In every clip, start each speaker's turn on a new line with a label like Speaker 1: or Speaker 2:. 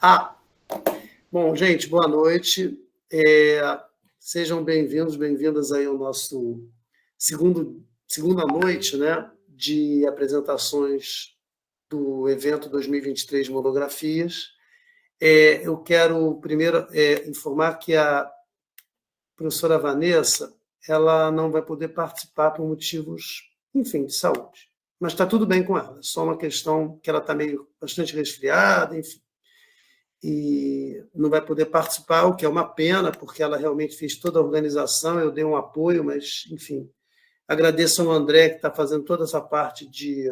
Speaker 1: Ah, bom, gente, boa noite. Sejam bem-vindos, bem-vindas aí ao nosso segunda noite, né, de apresentações do evento 2023 Monografias. Eu quero primeiro informar que a professora Vanessa, ela não vai poder participar por motivos, enfim, de saúde. Mas está tudo bem com ela, é só uma questão que ela está meio bastante resfriada, enfim. E não vai poder participar, o que é uma pena, porque ela realmente fez toda a organização, eu dei um apoio, mas, enfim, agradeço ao André, que está fazendo toda essa parte de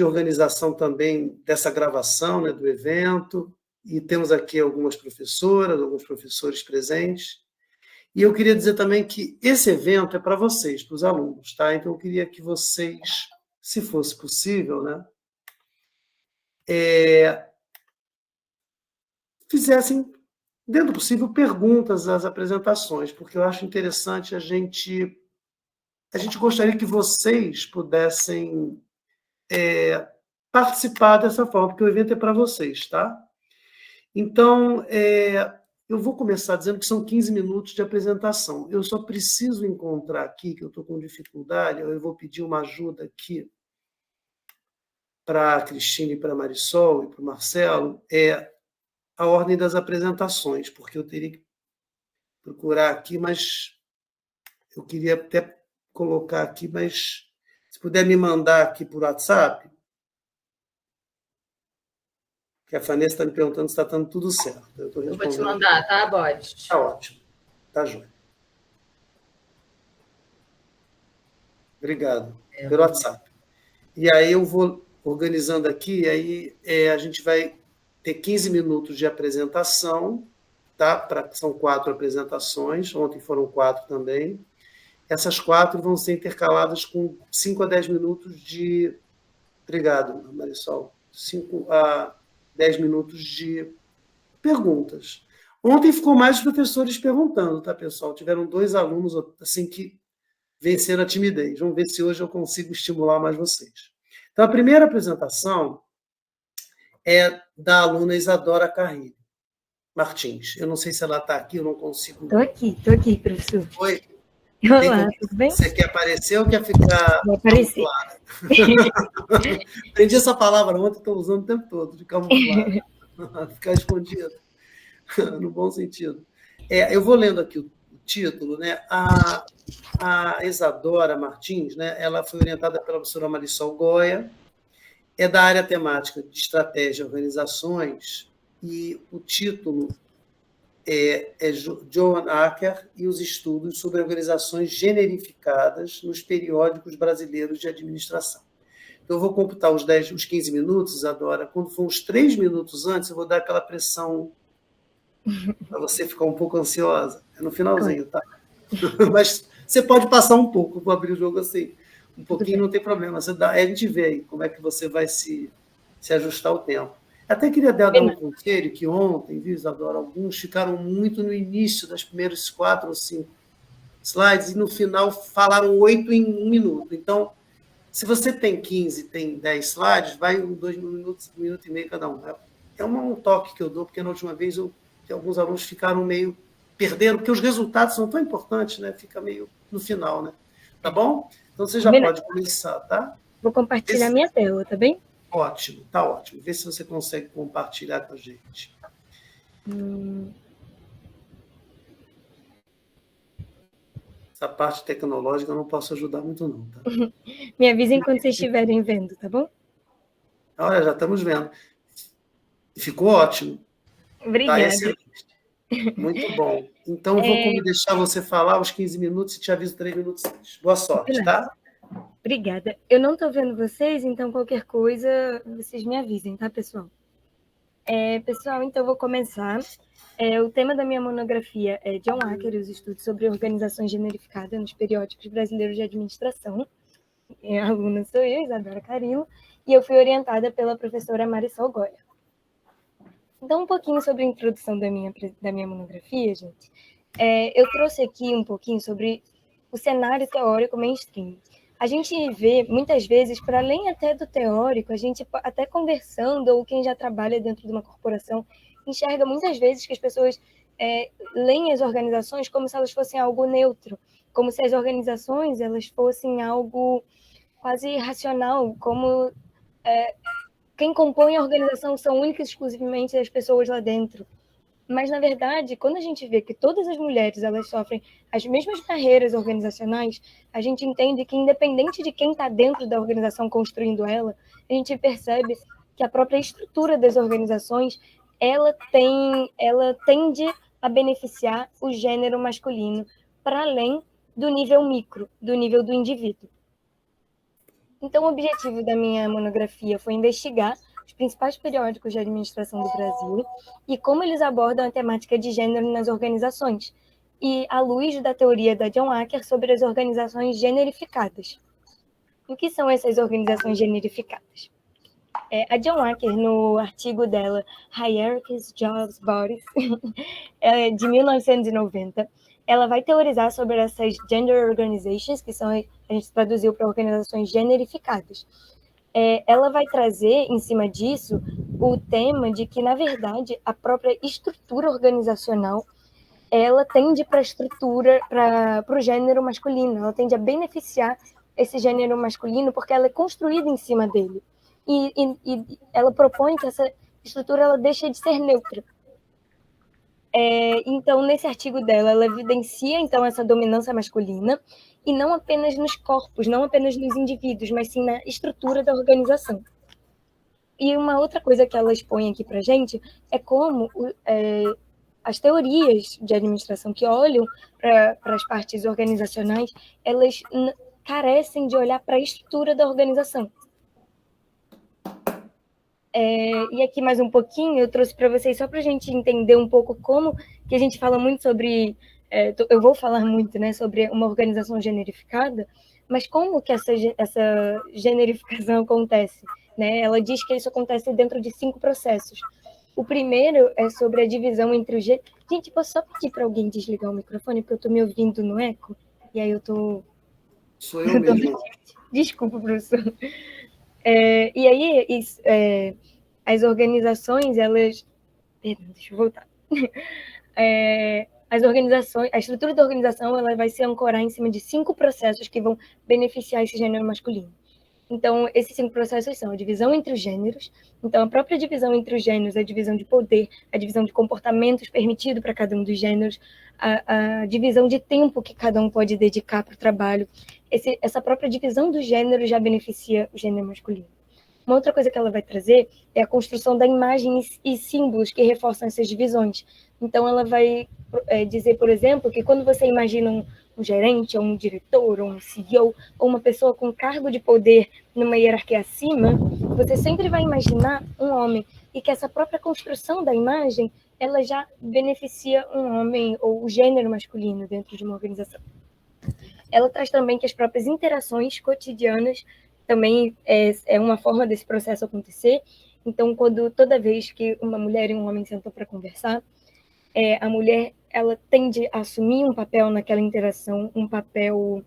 Speaker 1: organização também dessa gravação, né, do evento, e temos aqui algumas professoras, alguns professores presentes. E eu queria dizer também que esse evento é para vocês, para os alunos, tá? Então eu queria que vocês, se fosse possível, né, fizessem, dentro do possível, perguntas às apresentações, porque eu acho interessante a gente gostaria que vocês pudessem participar dessa forma, porque o evento é para vocês, tá? Então, eu vou começar dizendo que são 15 minutos de apresentação. Eu só preciso encontrar aqui, que eu estou com dificuldade, eu vou pedir uma ajuda aqui para a Cristina e para a Marisol e para o Marcelo, a ordem das apresentações, porque eu teria que procurar aqui, mas eu queria até colocar aqui, mas se puder me mandar aqui por WhatsApp, que a Vanessa está me perguntando se está dando tudo certo.
Speaker 2: Eu vou te mandar, tá, Bode?
Speaker 1: Está ótimo. Está jóia. Obrigado. Pelo WhatsApp. E aí eu vou organizando aqui, e aí a gente vai ter 15 minutos de apresentação, tá? São 4 apresentações, ontem foram 4 também. Essas 4 vão ser intercaladas com 5 a 10 minutos de... Obrigado, Marisol. 5 a 10 minutos de perguntas. Ontem ficou mais os professores perguntando, tá, pessoal? Tiveram 2 alunos assim que venceram a timidez. Vamos ver se hoje eu consigo estimular mais vocês. Então, a primeira apresentação é da aluna Isadora Carrilho Martins. Eu não sei se ela está aqui, eu não consigo...
Speaker 3: Estou aqui, professor.
Speaker 1: Oi.
Speaker 3: Olá, tudo bem?
Speaker 1: Você quer aparecer ou quer ficar...
Speaker 3: Vou aparecer.
Speaker 1: Aprendi essa palavra ontem, estou usando o tempo todo, de camuflado. Ficar escondido, no bom sentido. Eu vou lendo aqui o título, né? A Isadora Martins, né? Ela foi orientada pela professora Marisol Goya, é da área temática de estratégia e organizações, e o título é Joan Acker e os estudos sobre organizações generificadas nos periódicos brasileiros de administração. Então, eu vou computar os 15 minutos, Isadora. Quando for uns 3 minutos antes, eu vou dar aquela pressão para você ficar um pouco ansiosa. É no finalzinho, tá? Mas você pode passar um pouco, vou abrir o jogo assim. Um pouquinho não tem problema. A gente vê aí como é que você vai se ajustar ao tempo. Até queria dar um conselho que ontem, viu, Isadora, alguns ficaram muito no início das primeiras 4 ou 5 slides e no final falaram 8 em 1 minuto. Então, se você tem 15, tem 10 slides, vai 2 minutos, 1 minuto e meio cada um. É um toque que eu dou, porque na última vez alguns alunos ficaram meio perdendo, porque os resultados são tão importantes, né? Fica meio no final, né? Tá bom? Então, você já pode começar, tá?
Speaker 3: Vou compartilhar minha tela, tá bem?
Speaker 1: Ótimo, tá ótimo. Vê se você consegue compartilhar com a gente. Essa parte tecnológica eu não posso ajudar muito, não, tá?
Speaker 3: Me avisem quando vocês estiverem vendo, tá bom?
Speaker 1: Olha, já estamos vendo. Ficou ótimo.
Speaker 3: Obrigada.
Speaker 1: Tá excelente. Muito bom. Então, eu vou deixar você falar os 15 minutos e te aviso 3 minutos antes. Boa sorte, tá?
Speaker 3: Obrigada. Eu não estou vendo vocês, então qualquer coisa, vocês me avisem, tá, pessoal? Pessoal, então eu vou começar. O tema da minha monografia é John Acker e os estudos sobre organizações generificadas nos periódicos brasileiros de administração. A aluna sou eu, Isadora Carrilho, e eu fui orientada pela professora Marisol Goya. Então, um pouquinho sobre a introdução da minha monografia, gente. Eu trouxe aqui um pouquinho sobre o cenário teórico mainstream. a gente vê, muitas vezes, para além até do teórico, a gente até conversando, ou quem já trabalha dentro de uma corporação, enxerga muitas vezes que as pessoas leem as organizações como se elas fossem algo neutro, como se as organizações elas fossem algo quase irracional, como quem compõe a organização são únicas e exclusivamente as pessoas lá dentro. Mas, na verdade, quando a gente vê que todas as mulheres elas sofrem as mesmas barreiras organizacionais, a gente entende que, independente de quem está dentro da organização construindo ela, a gente percebe que a própria estrutura das organizações ela tende a beneficiar o gênero masculino para além do nível micro, do nível do indivíduo. Então, o objetivo da minha monografia foi investigar os principais periódicos de administração do Brasil e como eles abordam a temática de gênero nas organizações, e à luz da teoria da John Acker sobre as organizações generificadas. O que são essas organizações generificadas? A John Acker, no artigo dela, Hierarchies, Jobs, Bodies, de 1990, ela vai teorizar sobre essas gender organizations, que são, a gente traduziu para organizações generificadas. Ela vai trazer, em cima disso, o tema de que, na verdade, a própria estrutura organizacional, ela tende para a estrutura, para o gênero masculino, ela tende a beneficiar esse gênero masculino porque ela é construída em cima dele. E ela propõe que essa estrutura ela deixa de ser neutra. Então, nesse artigo dela, ela evidencia então essa dominância masculina, e não apenas nos corpos, não apenas nos indivíduos, mas sim na estrutura da organização. E uma outra coisa que ela expõe aqui para a gente é como as teorias de administração que olham para as partes organizacionais, elas carecem de olhar para a estrutura da organização. E aqui mais um pouquinho, eu trouxe para vocês só para a gente entender um pouco como que a gente fala muito sobre, eu vou falar muito, né, sobre uma organização generificada, mas como que essa generificação acontece, né? Ela diz que isso acontece dentro de 5 processos. O primeiro é sobre a divisão entre os... Gente, posso só pedir para alguém desligar o microfone, porque eu estou me ouvindo no eco, e aí eu estou...
Speaker 1: Sou eu mesmo.
Speaker 3: Desculpa, professor. E aí, as organizações, elas... Deixa eu voltar. As organizações, a estrutura da organização, ela vai se ancorar em cima de 5 processos que vão beneficiar esse gênero masculino. Então, esses 5 processos são a divisão entre os gêneros. Então, a própria divisão entre os gêneros, a divisão de poder, a divisão de comportamentos permitido para cada um dos gêneros, a divisão de tempo que cada um pode dedicar para o trabalho. Essa própria divisão do gênero já beneficia o gênero masculino. Uma outra coisa que ela vai trazer é a construção da imagem e símbolos que reforçam essas divisões. Então, ela vai dizer, por exemplo, que quando você imagina um gerente, ou um diretor, ou um CEO, ou uma pessoa com cargo de poder numa hierarquia acima, você sempre vai imaginar um homem, e que essa própria construção da imagem, ela já beneficia um homem, ou o gênero masculino dentro de uma organização. Ela traz também que as próprias interações cotidianas também é uma forma desse processo acontecer. Então, toda vez que uma mulher e um homem sentam para conversar, a mulher ela tende a assumir um papel naquela interação, um papel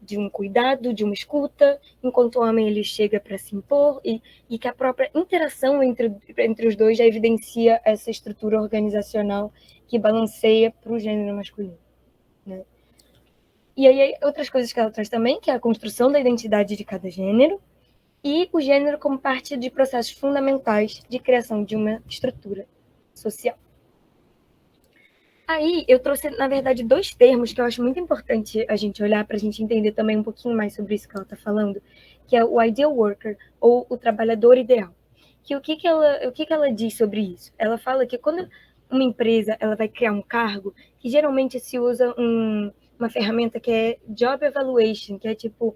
Speaker 3: de um cuidado, de uma escuta, enquanto o homem ele chega para se impor, e que a própria interação entre os dois já evidencia essa estrutura organizacional que balanceia para o gênero masculino, né? E aí, outras coisas que ela traz também, que é a construção da identidade de cada gênero, e o gênero como parte de processos fundamentais de criação de uma estrutura social. Aí, eu trouxe, na verdade, 2 termos que eu acho muito importante a gente olhar para a gente entender também um pouquinho mais sobre isso que ela está falando, que é o ideal worker, ou o trabalhador ideal. O que ela diz sobre isso? Ela fala que quando uma empresa ela vai criar um cargo, que geralmente se usa uma ferramenta que é Job Evaluation, que é tipo,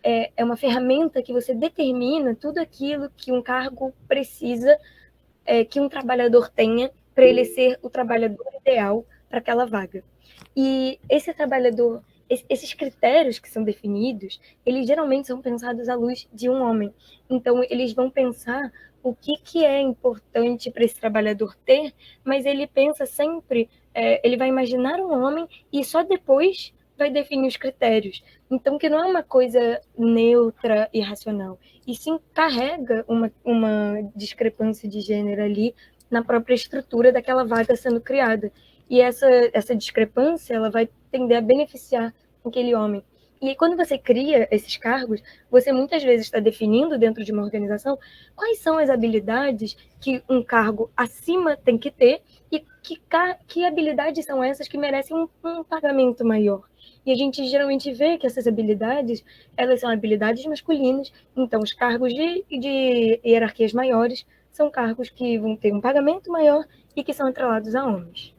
Speaker 3: é uma ferramenta que você determina tudo aquilo que um cargo precisa que um trabalhador tenha para ele ser o trabalhador ideal para aquela vaga. E esse trabalhador, esses critérios que são definidos, eles geralmente são pensados à luz de um homem. Então, eles vão pensar o que é importante para esse trabalhador ter, mas ele pensa sempre, ele vai imaginar um homem e só depois vai definir os critérios. Então, que não é uma coisa neutra e racional, e sim carrega uma discrepância de gênero ali na própria estrutura daquela vaga sendo criada. E essa discrepância ela vai tender a beneficiar aquele homem. E quando você cria esses cargos, você muitas vezes está definindo dentro de uma organização quais são as habilidades que um cargo acima tem que ter e que habilidades são essas que merecem um pagamento maior. E a gente geralmente vê que essas habilidades, elas são habilidades masculinas, então os cargos de hierarquias maiores são cargos que vão ter um pagamento maior e que são atrelados a homens.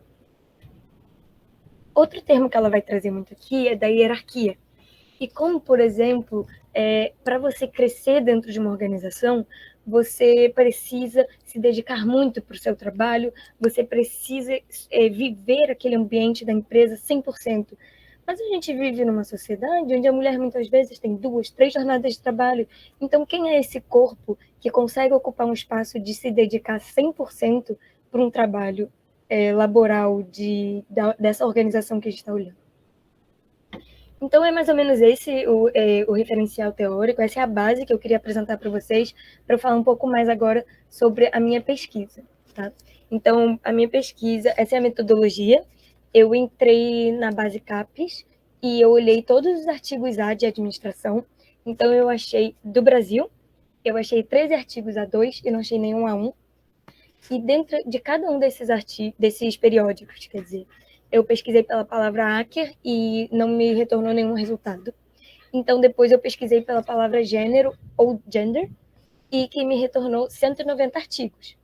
Speaker 3: Outro termo que ela vai trazer muito aqui é da hierarquia. E como, por exemplo, para você crescer dentro de uma organização, você precisa se dedicar muito para o seu trabalho, você precisa viver aquele ambiente da empresa 100%. Mas a gente vive numa sociedade onde a mulher muitas vezes tem 2, 3 jornadas de trabalho. Então, quem é esse corpo que consegue ocupar um espaço de se dedicar 100% para um trabalho laboral dessa organização que a gente está olhando? Então, é mais ou menos esse o referencial teórico, essa é a base que eu queria apresentar para vocês, para eu falar um pouco mais agora sobre a minha pesquisa. Tá? Então, a minha pesquisa, essa é a metodologia. Eu entrei na base CAPES e eu olhei todos os artigos A de administração. Então, eu achei do Brasil, eu achei 13 artigos A2 e não achei nenhum A1. E dentro de cada um desses periódicos, quer dizer, eu pesquisei pela palavra hacker e não me retornou nenhum resultado. Então, depois eu pesquisei pela palavra gênero ou gender e que me retornou 190 artigos.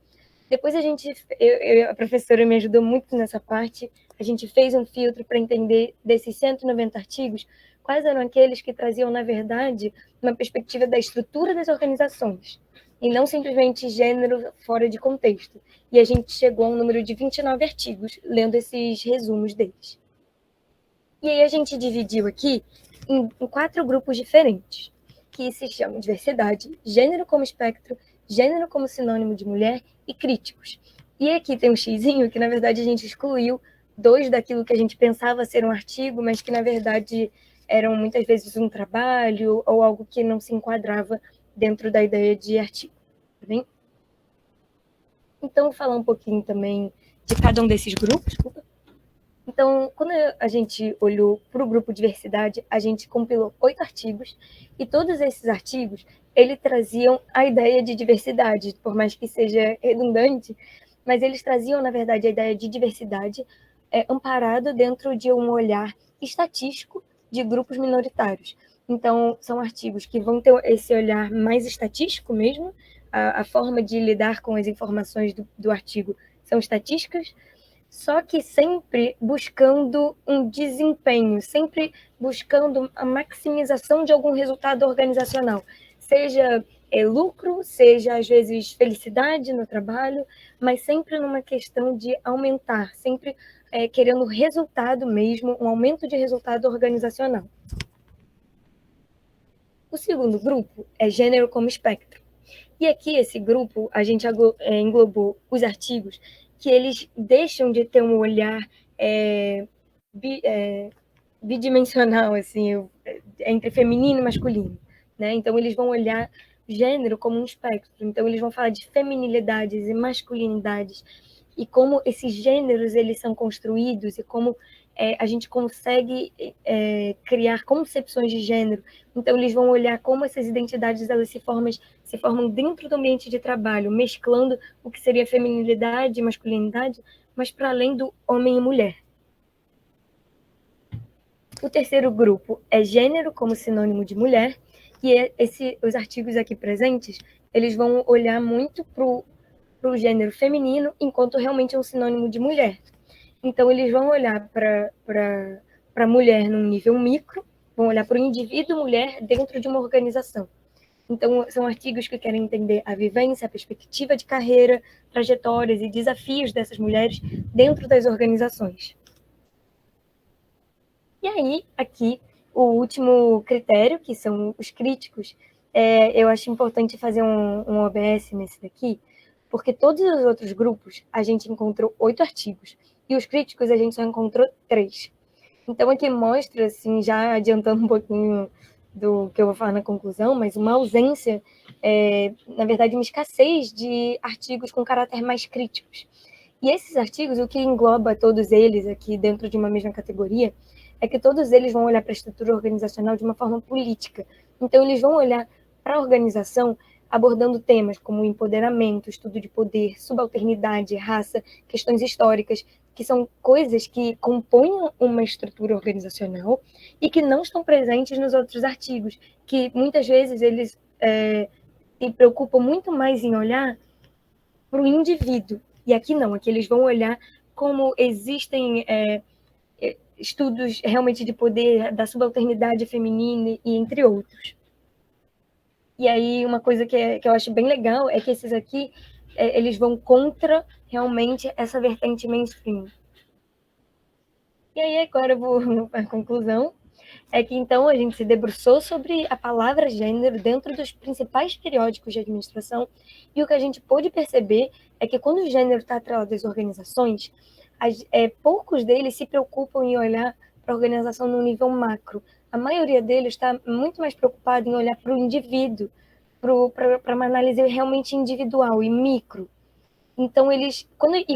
Speaker 3: Depois a professora me ajudou muito nessa parte, a gente fez um filtro para entender desses 190 artigos, quais eram aqueles que traziam, na verdade, uma perspectiva da estrutura das organizações, e não simplesmente gênero fora de contexto. E a gente chegou a um número de 29 artigos, lendo esses resumos deles. E aí a gente dividiu aqui em 4 grupos diferentes, que se chamam diversidade, gênero como espectro, gênero como sinônimo de mulher e críticos. E aqui tem um xizinho que, na verdade, a gente excluiu 2 daquilo que a gente pensava ser um artigo, mas que, na verdade, eram muitas vezes um trabalho ou algo que não se enquadrava dentro da ideia de artigo. Tá bem? Então, vou falar um pouquinho também de cada um desses grupos. Então, quando a gente olhou para o grupo diversidade, a gente compilou 8 artigos, e todos esses artigos, eles traziam a ideia de diversidade, por mais que seja redundante, mas eles traziam, na verdade, a ideia de diversidade amparado dentro de um olhar estatístico de grupos minoritários. Então, são artigos que vão ter esse olhar mais estatístico mesmo, a forma de lidar com as informações do artigo são estatísticas, só que sempre buscando um desempenho, sempre buscando a maximização de algum resultado organizacional, seja lucro, seja às vezes felicidade no trabalho, mas sempre numa questão de aumentar, sempre querendo resultado mesmo, um aumento de resultado organizacional. O segundo grupo é gênero como espectro. E aqui, esse grupo, a gente englobou os artigos que eles deixam de ter um olhar bidimensional, assim, entre feminino e masculino, né? Então, eles vão olhar gênero como um espectro. Então, eles vão falar de feminilidades e masculinidades e como esses gêneros eles são construídos e como a gente consegue criar concepções de gênero. Então, eles vão olhar como essas identidades elas se formam dentro do ambiente de trabalho, mesclando o que seria feminilidade e masculinidade, mas para além do homem e mulher. O terceiro grupo é gênero como sinônimo de mulher, e os artigos aqui presentes, eles vão olhar muito para o gênero feminino, enquanto realmente é um sinônimo de mulher. Então, eles vão olhar para a mulher num nível micro, vão olhar para o indivíduo mulher dentro de uma organização. Então, são artigos que querem entender a vivência, a perspectiva de carreira, trajetórias e desafios dessas mulheres dentro das organizações. E aí, aqui, o último critério, que são os críticos, eu acho importante fazer um OBS nesse daqui, porque todos os outros grupos a gente encontrou 8 artigos, e os críticos a gente só encontrou 3. Então, aqui mostra, assim, já adiantando um pouquinho do que eu vou falar na conclusão, mas uma ausência, na verdade, uma escassez de artigos com caráter mais críticos. E esses artigos, o que engloba todos eles aqui dentro de uma mesma categoria, é que todos eles vão olhar para a estrutura organizacional de uma forma política. Então, eles vão olhar para a organização abordando temas como empoderamento, estudo de poder, subalternidade, raça, questões históricas, que são coisas que compõem uma estrutura organizacional e que não estão presentes nos outros artigos, que muitas vezes eles se preocupam muito mais em olhar para o indivíduo. E aqui não, aqui eles vão olhar como existem estudos realmente de poder, da subalternidade feminina e entre outros. E aí uma coisa que eu acho bem legal é que esses aqui, eles vão contra realmente essa vertente mainstream. E aí agora eu vou para a conclusão, é que então a gente se debruçou sobre a palavra gênero dentro dos principais periódicos de administração, e o que a gente pôde perceber é que quando o gênero está atrelado às organizações, poucos deles se preocupam em olhar para a organização no nível macro. A maioria deles está muito mais preocupada em olhar para o indivíduo, para uma análise realmente individual e micro. Então,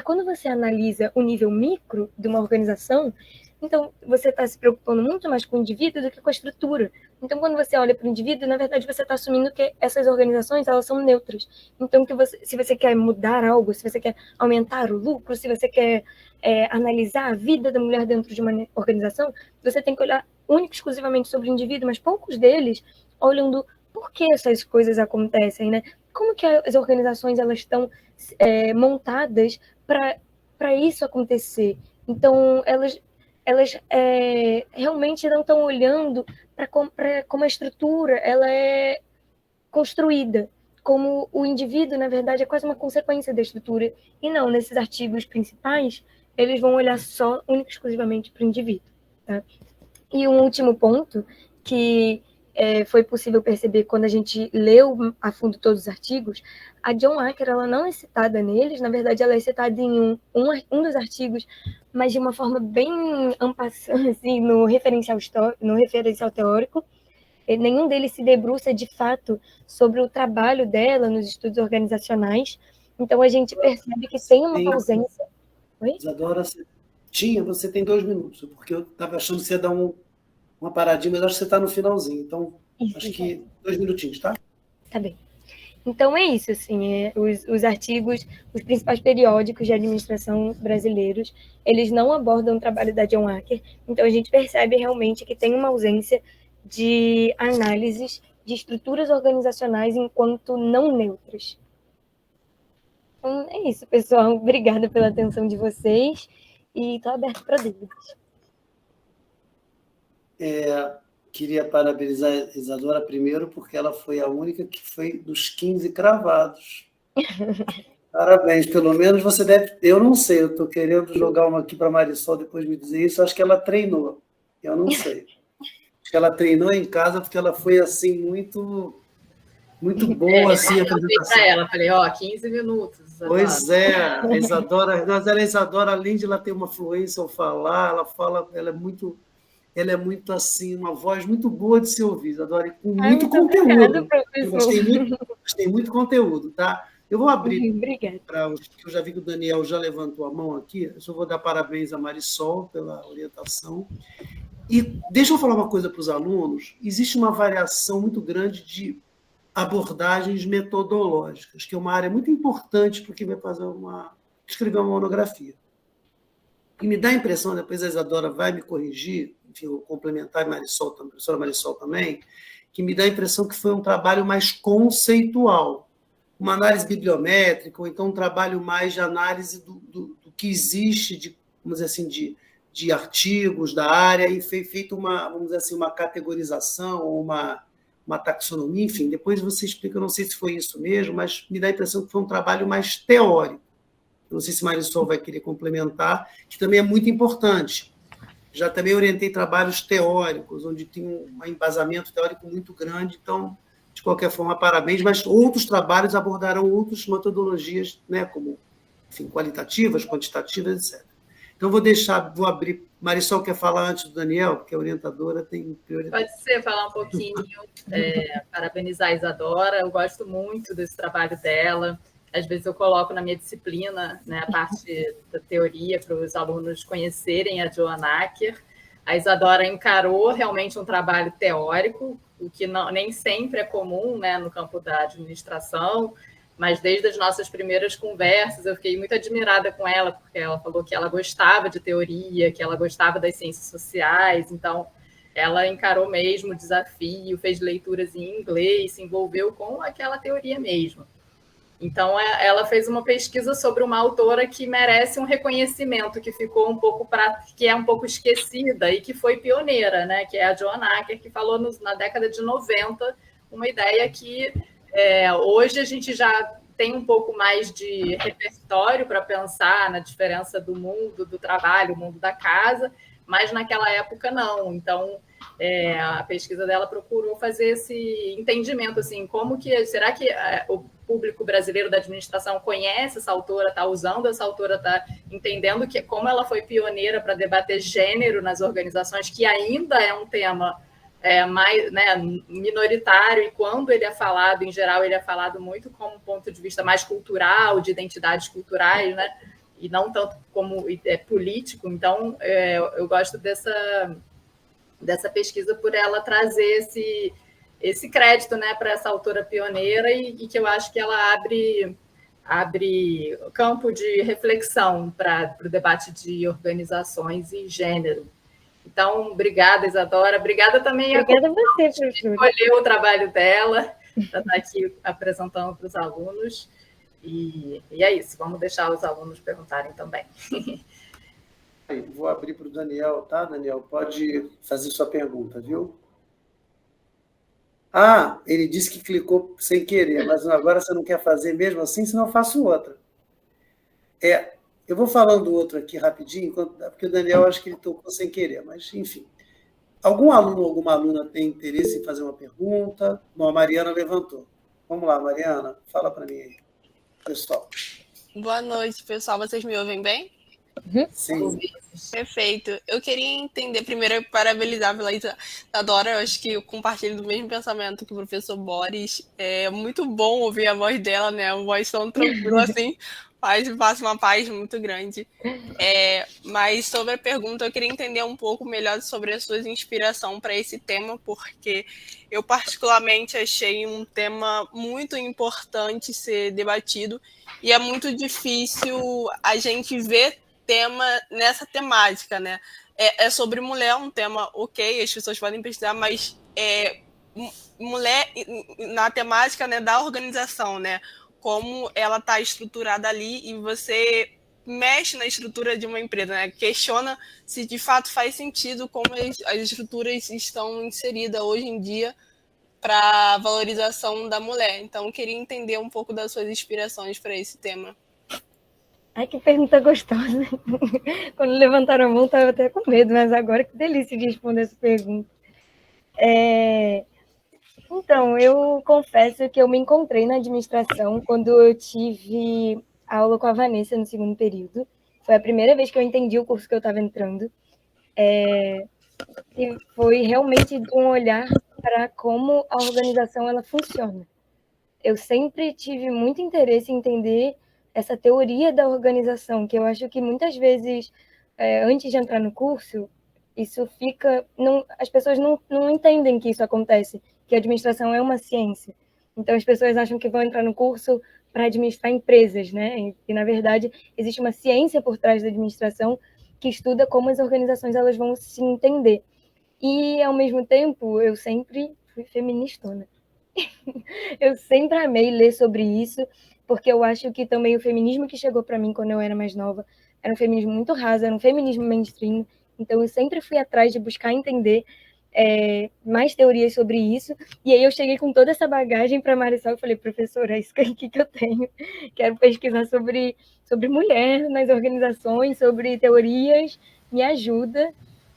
Speaker 3: quando você analisa o nível micro de uma organização, então você está se preocupando muito mais com o indivíduo do que com a estrutura. Então, quando você olha para o indivíduo, na verdade, você está assumindo que essas organizações elas são neutras. Então, se você quer mudar algo, se você quer aumentar o lucro, se você quer analisar a vida da mulher dentro de uma organização, você tem que olhar única e exclusivamente sobre o indivíduo, mas poucos deles olham do por que essas coisas acontecem, né? Como que as organizações elas estão montadas para isso acontecer. Então, elas realmente não estão olhando para como a estrutura ela é construída, como o indivíduo, na verdade, é quase uma consequência da estrutura. E não, nesses artigos principais, eles vão olhar só, única e exclusivamente para o indivíduo. Tá? E um último ponto que foi possível perceber quando a gente leu a fundo todos os artigos, a John Hacker ela não é citada neles, na verdade ela é citada em um dos artigos, mas de uma forma bem en passant, assim, no referencial teórico. Nenhum deles se debruça de fato sobre o trabalho dela nos estudos organizacionais, então a gente percebe que tem uma ausência.
Speaker 1: Oi? Isadora, você tem 2 minutos, porque eu estava achando que você ia dar uma paradinha, mas acho que você está no finalzinho. Então, acho que 2 minutinhos, tá?
Speaker 3: Tá bem. Então, é isso, assim, os artigos, os principais periódicos de administração brasileiros, eles não abordam o trabalho da John Hacker, então a gente percebe realmente que tem uma ausência de análises de estruturas organizacionais enquanto não neutras. Então, é isso, pessoal. Obrigada pela atenção de vocês e estou aberto para dúvidas.
Speaker 1: Queria parabenizar a Isadora primeiro, porque ela foi a única que foi dos 15 cravados. Parabéns, pelo menos você deve... Eu não sei, eu estou querendo jogar uma aqui para a Marisol depois me dizer isso, acho que ela treinou, eu não sei. Acho que ela treinou em casa porque ela foi assim, muito boa assim, a apresentação.
Speaker 2: Ela falei, 15 minutos. Isadora.
Speaker 1: Pois é, a Isadora, além de ela ter uma fluência ao falar, ela é muito assim, uma voz muito boa de se ouvir, Isadora, e com muito conteúdo. Eu gostei muito conteúdo, tá? Eu vou abrir para os que eu já vi que o Daniel já levantou a mão aqui, eu só vou dar parabéns a Marisol pela orientação. E deixa eu falar uma coisa para os alunos, existe uma variação muito grande de abordagens metodológicas, que é uma área muito importante para quem vai escrever uma monografia. E me dá a impressão, depois a Isadora vai me corrigir, enfim, eu complementar a professora Marisol também, que me dá a impressão que foi um trabalho mais conceitual, uma análise bibliométrica, ou então um trabalho mais de análise do que existe, vamos dizer assim, de artigos da área, e foi feita vamos dizer assim, uma categorização, ou uma taxonomia, enfim, depois você explica, eu não sei se foi isso mesmo, mas me dá a impressão que foi um trabalho mais teórico. Não sei se Marisol vai querer complementar, que também é muito importante. Já também orientei trabalhos teóricos, onde tem um embasamento teórico muito grande, então, de qualquer forma, parabéns, mas outros trabalhos abordarão outras metodologias, né, como, enfim, qualitativas, quantitativas, etc. Então, vou abrir. Marisol quer falar antes do Daniel, porque a orientadora tem prioridade.
Speaker 2: Pode ser, falar um pouquinho, parabenizar a Isadora, eu gosto muito desse trabalho dela. Às vezes eu coloco na minha disciplina, né, a parte da teoria para os alunos conhecerem a Joan Acker. A Isadora encarou realmente um trabalho teórico, o que nem sempre é comum, né, no campo da administração, mas desde as nossas primeiras conversas eu fiquei muito admirada com ela, porque ela falou que ela gostava de teoria, que ela gostava das ciências sociais, então ela encarou mesmo o desafio, fez leituras em inglês, se envolveu com aquela teoria mesmo. Então, ela fez uma pesquisa sobre uma autora que merece um reconhecimento, que ficou que é um pouco esquecida e que foi pioneira, né? Que é a Joan Acker, que falou na década de 90 uma ideia que hoje a gente já tem um pouco mais de repertório para pensar na diferença do mundo do trabalho, o mundo da casa, mas naquela época não. Então, a pesquisa dela procurou fazer esse entendimento, assim, será que o público brasileiro da administração conhece essa autora, está usando essa autora, está entendendo como ela foi pioneira para debater gênero nas organizações, que ainda é um tema mais, né, minoritário, e quando ele é falado, em geral, ele é falado muito como um ponto de vista mais cultural, de identidades culturais, né, e não tanto como político. Então, eu gosto dessa pesquisa por ela trazer esse crédito, né, para essa autora pioneira e que eu acho que ela abre campo de reflexão para o debate de organizações e gênero. Então, obrigada, Isadora. Obrigada também
Speaker 3: obrigada a você, professora.
Speaker 2: Escolheu o trabalho dela para estar aqui apresentando para os alunos. E é isso, vamos deixar os alunos perguntarem também.
Speaker 1: Vou abrir para o Daniel, tá, Daniel? Pode fazer sua pergunta, viu? Ele disse que clicou sem querer, mas agora você não quer fazer mesmo assim, senão eu faço outra. Eu vou falando outro aqui rapidinho, porque o Daniel acho que ele tocou sem querer, mas enfim. Algum aluno ou alguma aluna tem interesse em fazer uma pergunta? Bom, a Mariana levantou. Vamos lá, Mariana, fala para mim aí, pessoal.
Speaker 4: Boa noite, pessoal. Vocês me ouvem bem?
Speaker 1: Sim.
Speaker 4: Perfeito. Eu queria entender, primeiro, parabenizar pela Isadora. Eu acho que eu compartilho do mesmo pensamento que o professor Boris. É muito bom ouvir a voz dela, né? Uma voz tão tranquila assim, passa uma paz muito grande. Mas sobre a pergunta, eu queria entender um pouco melhor sobre a sua inspiração para esse tema, porque eu particularmente achei um tema muito importante ser debatido e é muito difícil a gente ver tema nessa temática, né? É sobre mulher, um tema ok, as pessoas podem pesquisar, mas mulher na temática, né, da organização, né? Como ela está estruturada ali e você mexe na estrutura de uma empresa, né? Questiona se de fato faz sentido como as estruturas estão inseridas hoje em dia para a valorização da mulher. Então, eu queria entender um pouco das suas inspirações para esse tema.
Speaker 3: Ai, que pergunta gostosa. Quando levantaram a mão, estava até com medo, mas agora que delícia de responder essa pergunta. Então, eu confesso que eu me encontrei na administração quando eu tive aula com a Vanessa no segundo período. Foi a primeira vez que eu entendi o curso que eu estava entrando. E foi realmente de um olhar para como a organização ela funciona. Eu sempre tive muito interesse em entender essa teoria da organização, que eu acho que muitas vezes, antes de entrar no curso, isso fica... as pessoas não entendem que isso acontece, que a administração é uma ciência. Então, as pessoas acham que vão entrar no curso para administrar empresas, né? E, na verdade, existe uma ciência por trás da administração que estuda como as organizações elas vão se entender. E, ao mesmo tempo, eu sempre fui feministona. Eu sempre amei ler sobre isso, porque eu acho que também o feminismo que chegou para mim quando eu era mais nova era um feminismo muito raso, era um feminismo mainstream. Então, eu sempre fui atrás de buscar entender mais teorias sobre isso. E aí eu cheguei com toda essa bagagem para a Marisol e falei, professora, é isso aqui que eu tenho. Quero pesquisar sobre mulher nas organizações, sobre teorias, me ajuda.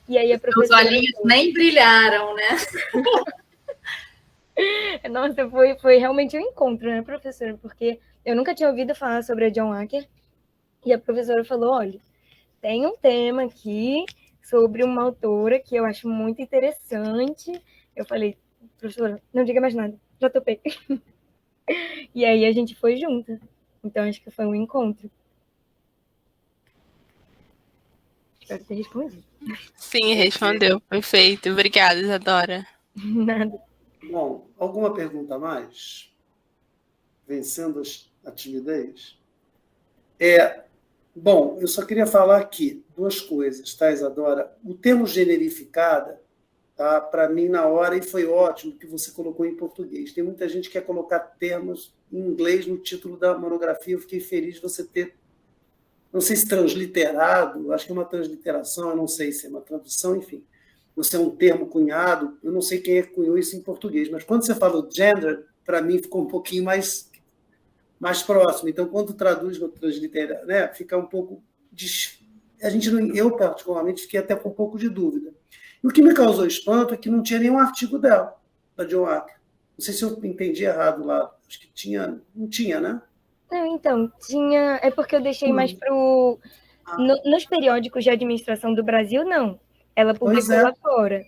Speaker 3: E aí a professora...
Speaker 2: Os olhinhos nem brilharam, né?
Speaker 3: Nossa, foi realmente um encontro, né, professora? Porque eu nunca tinha ouvido falar sobre a Joan Acker. E a professora falou, olha, tem um tema aqui sobre uma autora que eu acho muito interessante. Eu falei, professora, não diga mais nada, já topei. E aí a gente foi junto. Então acho que foi um encontro. Espero ter respondido.
Speaker 4: Sim, respondeu. Perfeito. Obrigada, Isadora.
Speaker 3: Nada.
Speaker 1: Bom, alguma pergunta a mais? Vencendo a timidez? Bom, eu só queria falar aqui duas coisas, tá, Isadora? O termo generificada, tá, para mim, na hora, e foi ótimo que você colocou em português. Tem muita gente que quer colocar termos em inglês no título da monografia. Eu fiquei feliz de você ter, não sei se transliterado, acho que é uma transliteração, eu não sei se é uma tradução, enfim. Você é um termo cunhado, eu não sei quem é que cunhou isso em português, mas quando você falou gender, para mim ficou um pouquinho mais próximo. Então, quando traduz no translitera, né, fica um pouco... A gente não, eu, particularmente, fiquei até com um pouco de dúvida. E o que me causou espanto é que não tinha nenhum artigo dela, da Jo Acker. Não sei se eu entendi errado lá. Acho que tinha... Não tinha, né?
Speaker 3: Não, então, tinha... É porque eu deixei mais pro... Nos periódicos de administração do Brasil, não. Ela publicou lá fora.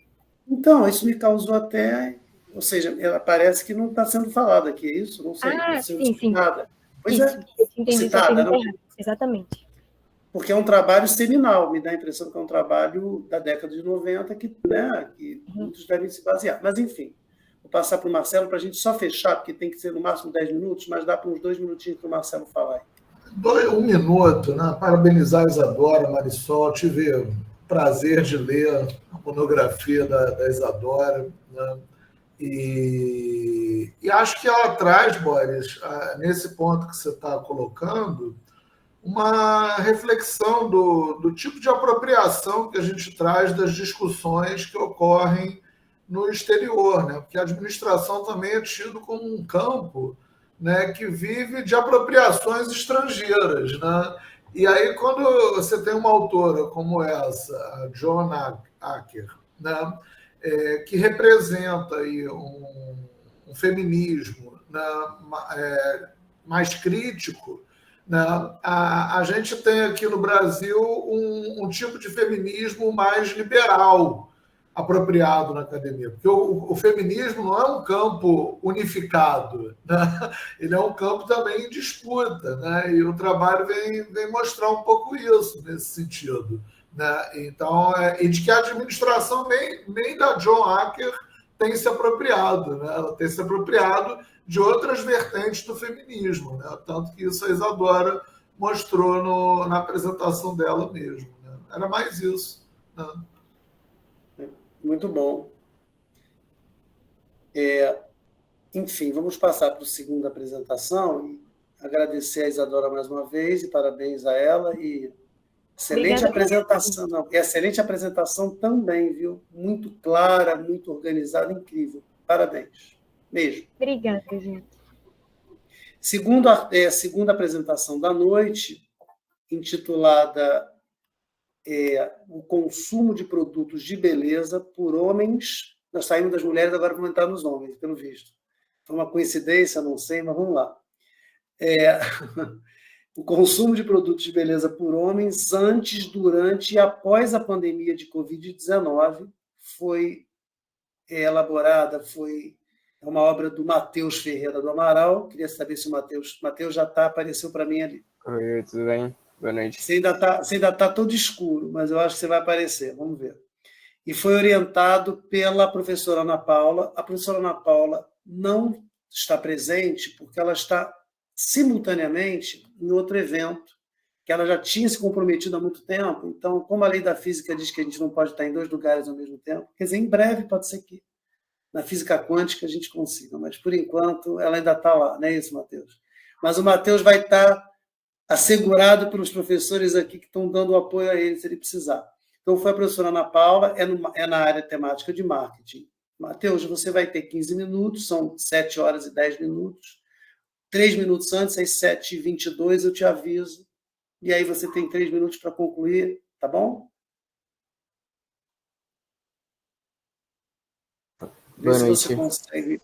Speaker 1: Então, isso me causou até... Ou seja, ela parece que não está sendo falada aqui, é isso? Não sei.
Speaker 3: Sim.
Speaker 1: Pois
Speaker 3: isso,
Speaker 1: é.
Speaker 3: eu entendi
Speaker 1: Citada, não?
Speaker 3: Exatamente.
Speaker 1: Porque é um trabalho seminal, me dá a impressão que é um trabalho da década de 90 que, né, que muitos devem se basear. Mas, enfim, vou passar para o Marcelo para a gente só fechar, porque tem que ser no máximo 10 minutos, mas dá para uns 2 minutinhos para o Marcelo falar.
Speaker 5: 1 minuto, né? Parabenizar a Isadora, Marisol. Tive o prazer de ler a monografia da Isadora, né? E acho que ela traz, Boris, nesse ponto que você está colocando, uma reflexão do tipo de apropriação que a gente traz das discussões que ocorrem no exterior, né? Porque a administração também é tido como um campo, né, que vive de apropriações estrangeiras, né? E aí, quando você tem uma autora como essa, a Jo Acker, né, que representa aí um feminismo, né, mais crítico, né, a gente tem aqui no Brasil um tipo de feminismo mais liberal apropriado na academia, porque o feminismo não é um campo unificado, né? Ele é um campo também em disputa, né? E o trabalho vem mostrar um pouco isso nesse sentido, né? Então, e de que a administração nem da Jo Acker tem se apropriado, né? Ela tem se apropriado de outras vertentes do feminismo, né? Tanto que isso a Isadora mostrou na apresentação dela mesmo, né? Era mais isso, né?
Speaker 1: Muito bom. Enfim, vamos passar para a segunda apresentação e agradecer a Isadora mais uma vez e parabéns a ela. E excelente apresentação. Não, excelente apresentação também, viu? Muito clara, muito organizada, incrível. Parabéns. Mesmo.
Speaker 3: Obrigada, gente.
Speaker 1: Segunda apresentação da noite, intitulada o consumo de produtos de beleza por homens. Nós saímos das mulheres, agora vamos entrar nos homens, pelo visto. Foi uma coincidência, não sei, mas vamos lá. O consumo de produtos de beleza por homens antes, durante e após a pandemia de Covid-19 foi elaborada, é uma obra do Matheus Ferreira do Amaral. Queria saber se o Matheus já apareceu para mim ali.
Speaker 6: Oi, tudo bem? Boa noite.
Speaker 1: Você ainda tá todo escuro, mas eu acho que você vai aparecer, vamos ver. E foi orientado pela professora Ana Paula. A professora Ana Paula não está presente porque ela está simultaneamente em outro evento, que ela já tinha se comprometido há muito tempo. Então, como a lei da física diz que a gente não pode estar em 2 lugares ao mesmo tempo, quer dizer, em breve pode ser que na física quântica a gente consiga, mas por enquanto ela ainda está lá, não é isso, Matheus? Mas o Matheus vai estar assegurado pelos professores aqui que estão dando apoio a ele se ele precisar. Então, foi a professora Ana Paula, é na área temática de marketing. Matheus, você vai ter 15 minutos, são 7 horas e 10 minutos. 3 minutos antes, às 7h22, eu te aviso. E aí você tem 3 minutos para concluir, tá bom?
Speaker 6: Boa noite.
Speaker 1: Se você consegue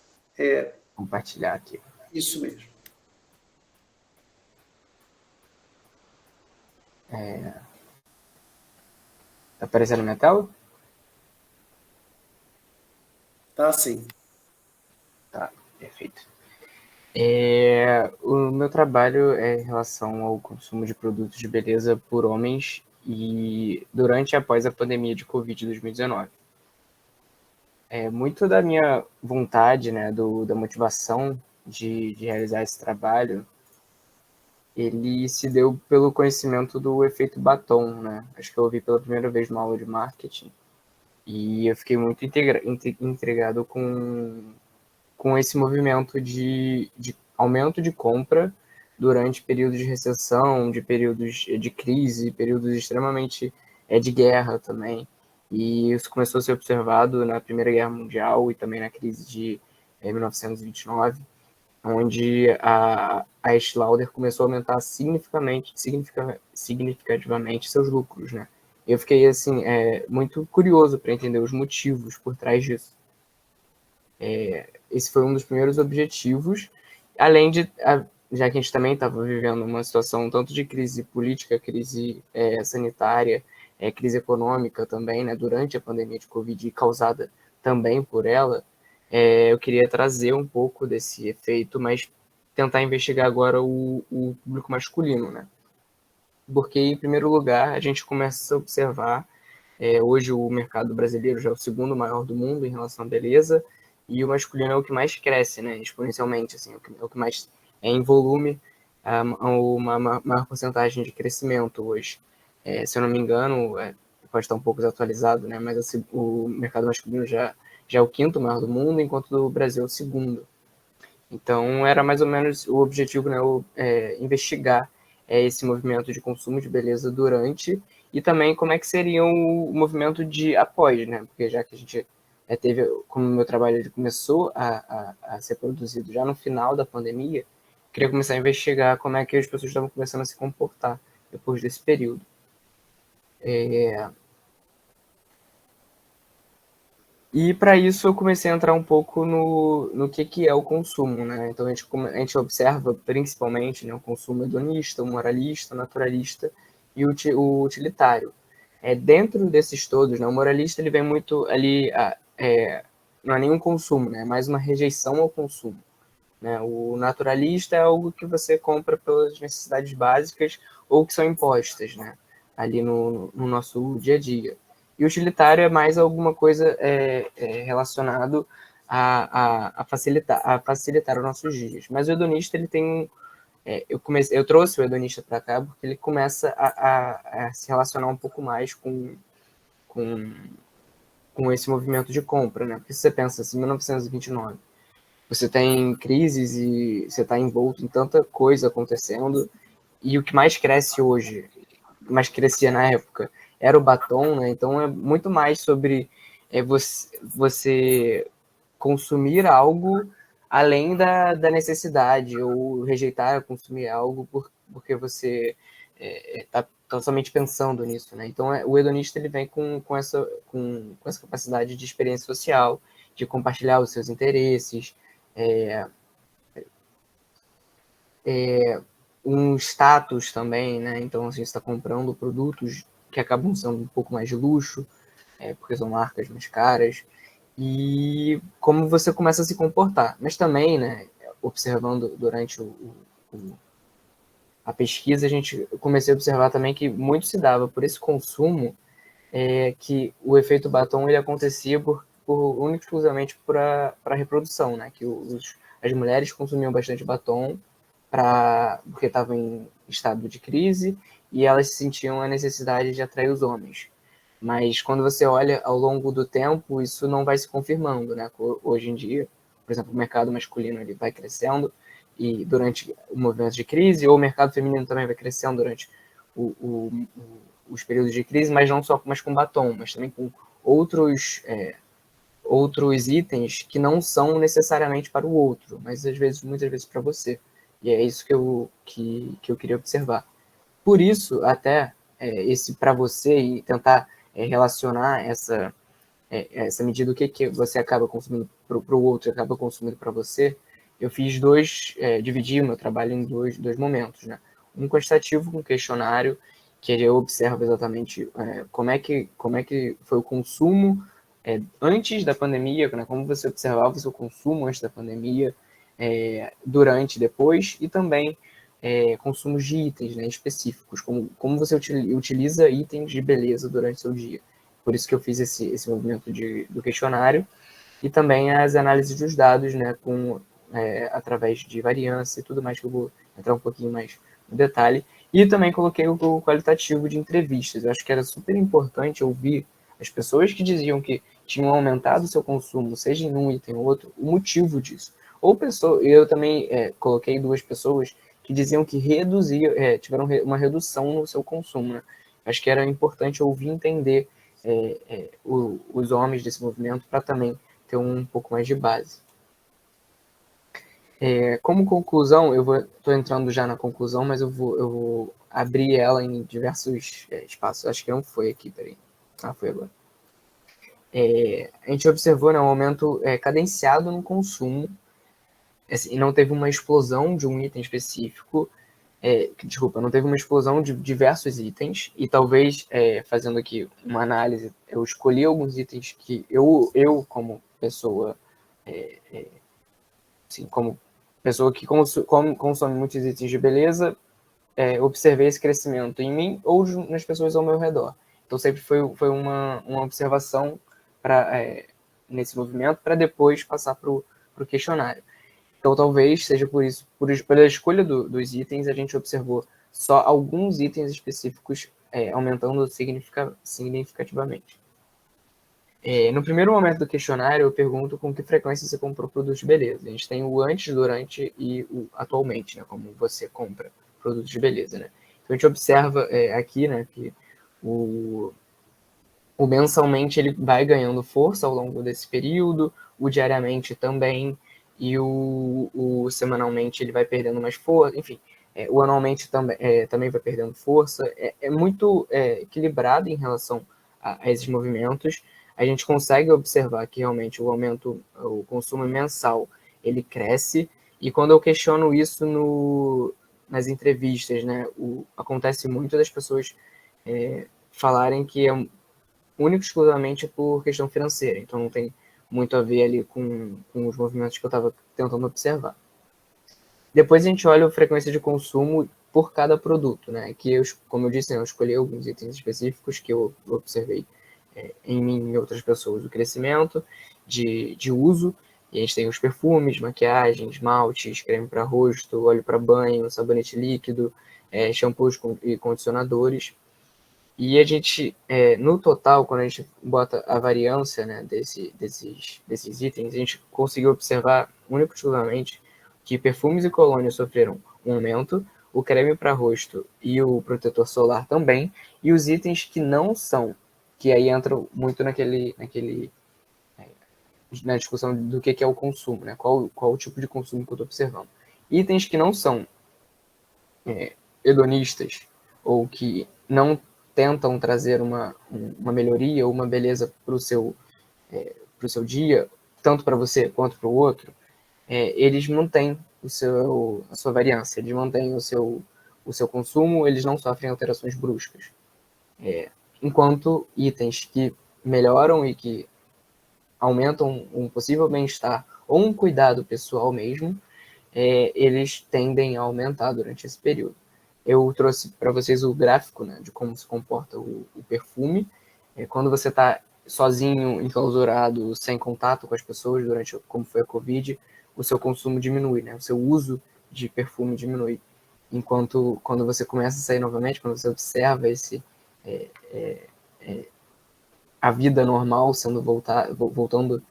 Speaker 6: compartilhar aqui.
Speaker 1: Isso mesmo.
Speaker 6: Tá aparecendo na minha tela?
Speaker 1: Tá sim.
Speaker 6: Tá, perfeito. O meu trabalho é em relação ao consumo de produtos de beleza por homens e durante e após a pandemia de Covid 2019. Muito da minha vontade, né, da motivação de realizar esse trabalho, ele se deu pelo conhecimento do efeito batom, né? Acho que eu ouvi pela primeira vez numa aula de marketing e eu fiquei muito intrigado com esse movimento de aumento de compra durante períodos de recessão, de períodos de crise, períodos extremamente de guerra também. E isso começou a ser observado na Primeira Guerra Mundial e também na crise de 1929, onde a Estée Lauder começou a aumentar significativamente seus lucros, né? Eu fiquei assim muito curioso para entender os motivos por trás disso. Esse foi um dos primeiros objetivos, além de, já que a gente também estava vivendo uma situação tanto de crise política, crise sanitária, crise econômica também, né, durante a pandemia de Covid, causada também por ela, eu queria trazer um pouco desse efeito, mas tentar investigar agora o público masculino, né? Porque, em primeiro lugar, a gente começa a observar, hoje o mercado brasileiro já é o segundo maior do mundo em relação à beleza, e o masculino é o que mais cresce, né, exponencialmente, assim, é o que mais em volume, uma maior porcentagem de crescimento hoje. Se eu não me engano, pode estar um pouco desatualizado, né, mas assim, o mercado masculino já é o quinto maior do mundo, enquanto o Brasil é o segundo. Então, era mais ou menos o objetivo, né, investigar esse movimento de consumo de beleza durante e também como é que seria o movimento de após, né? Porque já que a gente teve, como o meu trabalho ele começou a ser produzido já no final da pandemia, queria começar a investigar como é que as pessoas estavam começando a se comportar depois desse período. E para isso eu comecei a entrar um pouco no que é o consumo, né? Então a gente observa principalmente, né, o consumo hedonista, o moralista, o naturalista e o utilitário. Dentro desses todos, né, o moralista ele vem muito ali, não é nenhum consumo, né? É mais uma rejeição ao consumo. Né? O naturalista é algo que você compra pelas necessidades básicas ou que são impostas, né? Ali no nosso dia a dia. E o utilitário é mais alguma coisa relacionado a facilitar os nossos dias. Mas o hedonista, ele tem eu trouxe o hedonista para cá porque ele começa a se relacionar um pouco mais com esse movimento de compra, né? Porque se você pensa assim, 1929, você tem crises e você está envolto em tanta coisa acontecendo, e o que mais cresce hoje, o que mais crescia na época, era o batom, né? Então é muito mais sobre você consumir algo além da necessidade, ou rejeitar consumir algo porque você está somente pensando nisso, né? Então o hedonista ele vem com essa capacidade de experiência social, de compartilhar os seus interesses, um status também, né? Então, assim, você está comprando produtos que acabam sendo um pouco mais de luxo, porque são marcas mais caras, e como você começa a se comportar. Mas também, né, observando durante a pesquisa, eu comecei a observar também que muito se dava por esse consumo, que o efeito batom ele acontecia única e exclusivamente para a reprodução, né? Que as mulheres consumiam bastante batom porque estavam em estado de crise e elas sentiam a necessidade de atrair os homens. Mas quando você olha ao longo do tempo, isso não vai se confirmando, né? Hoje em dia, por exemplo, o mercado masculino ele vai crescendo e durante o movimento de crise, ou o mercado feminino também vai crescendo durante os períodos de crise, mas não só com batom, mas também com outros itens que não são necessariamente para o outro, mas muitas vezes para você. E é isso que eu queria observar. Por isso, até esse para você e tentar relacionar essa medida, o que você acaba consumindo para o outro, acaba consumindo para você, eu fiz dividi o meu trabalho em dois momentos, né? Um quantitativo com questionário que eu observo exatamente como é que foi o consumo antes da pandemia, né, como você observava o seu consumo antes da pandemia, durante e depois, e também consumos de itens, né, específicos, como você utiliza itens de beleza durante o seu dia. Por isso que eu fiz esse movimento do questionário, e também as análises dos dados, né, através de variância e tudo mais, que eu vou entrar um pouquinho mais no detalhe. E também coloquei o qualitativo de entrevistas. Eu acho que era super importante ouvir as pessoas que diziam que tinham aumentado o seu consumo, seja em um item ou outro, o motivo disso. Eu também coloquei 2 pessoas que diziam que tiveram uma redução no seu consumo, né? Acho que era importante ouvir e entender os homens desse movimento para também ter um pouco mais de base. Como conclusão, estou entrando já na conclusão, mas eu vou abrir ela em diversos espaços. Acho que não foi aqui, peraí. Foi agora. A gente observou, né, um aumento cadenciado no consumo, assim, e não teve uma explosão de um item específico, não teve uma explosão de diversos itens, e talvez, fazendo aqui uma análise, eu escolhi alguns itens que eu como pessoa, assim, como pessoa que consome muitos itens de beleza, observei esse crescimento em mim ou nas pessoas ao meu redor. Então sempre foi uma observação nesse movimento para depois passar para o questionário. Então talvez seja por isso, pela escolha dos itens, a gente observou só alguns itens específicos aumentando significativamente. No primeiro momento do questionário, eu pergunto com que frequência você comprou produtos de beleza. A gente tem o antes, durante e o atualmente, né, como você compra produtos de beleza, né? Então a gente observa aqui, né, que o mensalmente ele vai ganhando força ao longo desse período, o diariamente também, e o semanalmente ele vai perdendo mais força, enfim, o anualmente também vai perdendo força. É muito equilibrado em relação a esses movimentos. A gente consegue observar que realmente o consumo mensal, ele cresce, e quando eu questiono isso nas entrevistas, né, acontece muito das pessoas falarem que é único exclusivamente por questão financeira, então não tem muito a ver ali com os movimentos que eu estava tentando observar. Depois a gente olha a frequência de consumo por cada produto, né? Que como eu disse, eu escolhi alguns itens específicos que eu observei em mim e em outras pessoas, o crescimento de uso, e a gente tem os perfumes, maquiagem, esmaltes, creme para rosto, óleo para banho, sabonete líquido, shampoos e condicionadores. E a gente, no total, quando a gente bota a variância, né, desses itens, a gente conseguiu observar, único e exclusivamente, que perfumes e colônias sofreram um aumento, o creme para rosto e o protetor solar também, e os itens que não são, que aí entram muito na discussão do que é o consumo, né? Qual o tipo de consumo que eu estou observando. Itens que não são hedonistas ou que não tentam trazer uma melhoria ou uma beleza para o seu dia, tanto para você quanto para o outro, eles mantêm a sua variância, eles mantêm o seu consumo, eles não sofrem alterações bruscas. Enquanto itens que melhoram e que aumentam um possível bem-estar ou um cuidado pessoal mesmo, eles tendem a aumentar durante esse período. Eu trouxe para vocês o gráfico, né, de como se comporta o perfume. Quando você está sozinho, enclausurado, sem contato com as pessoas, como foi a Covid, o seu consumo diminui, né? O seu uso de perfume diminui. Enquanto quando você começa a sair novamente, quando você observa a vida normal voltando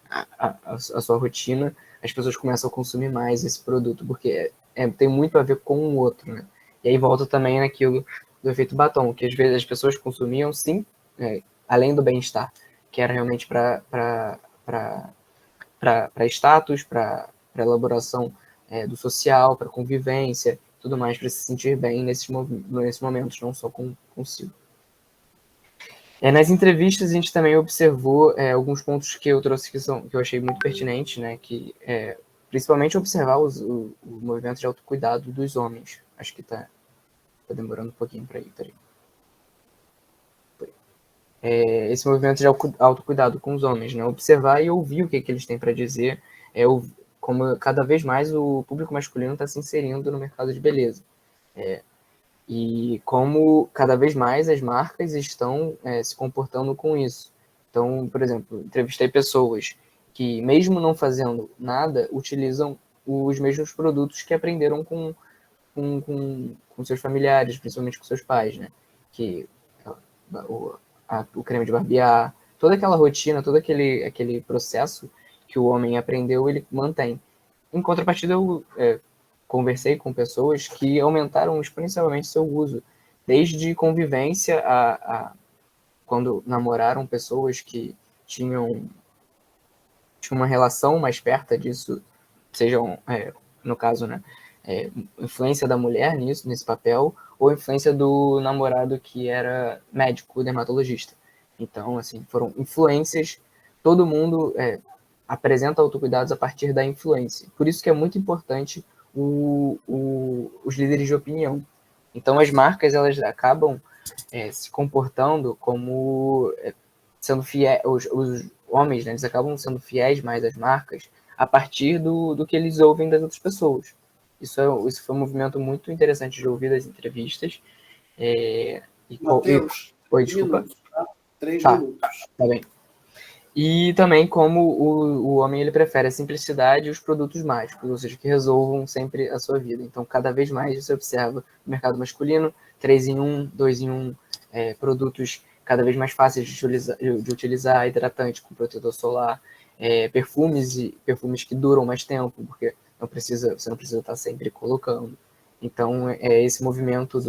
Speaker 6: à sua rotina, as pessoas começam a consumir mais esse produto, porque tem muito a ver com o outro, né? E aí volta também naquilo do efeito batom, que às vezes as pessoas consumiam, sim, além do bem-estar, que era realmente para status, para elaboração do social, para convivência, tudo mais, para se sentir bem nesses momentos, não só consigo. Nas entrevistas, a gente também observou alguns pontos que eu trouxe que eu achei muito pertinentes, né? Que principalmente observar o movimento de autocuidado dos homens. Acho que tá demorando um pouquinho para ir, peraí. esse movimento de autocuidado com os homens, né? Observar e ouvir o que eles têm para dizer, como cada vez mais o público masculino está se inserindo no mercado de beleza. E como cada vez mais as marcas estão se comportando com isso. Então, por exemplo, entrevistei pessoas que, mesmo não fazendo nada, utilizam os mesmos produtos que aprenderam com seus familiares, principalmente com seus pais, né? Que o creme de barbear, toda aquela rotina, todo aquele processo que o homem aprendeu, ele mantém. Em contrapartida, eu conversei com pessoas que aumentaram exponencialmente seu uso, desde convivência a quando namoraram pessoas que tinham uma relação mais perto disso, sejam, no caso, né, influência da mulher nesse papel, ou influência do namorado que era médico, dermatologista. Então, assim, foram influências, todo mundo apresenta autocuidados a partir da influência. Por isso que é muito importante os líderes de opinião. Então, as marcas, elas acabam se comportando como sendo fiéis, os homens, né, eles acabam sendo fiéis mais às marcas a partir do que eles ouvem das outras pessoas. Isso foi um movimento muito interessante de ouvir das entrevistas.
Speaker 1: Matheus,
Speaker 6: Oi, desculpa.
Speaker 1: Minutos, tá? 3
Speaker 6: Tá.
Speaker 1: minutos.
Speaker 6: Tá bem. E também como o homem ele prefere a simplicidade e os produtos mágicos, ou seja, que resolvam sempre a sua vida. Então, cada vez mais você observa no mercado masculino 3 em 1, 2 em 1, produtos cada vez mais fáceis de utilizar, hidratante com protetor solar, perfumes que duram mais tempo, porque você não precisa estar sempre colocando. Então, é esse movimento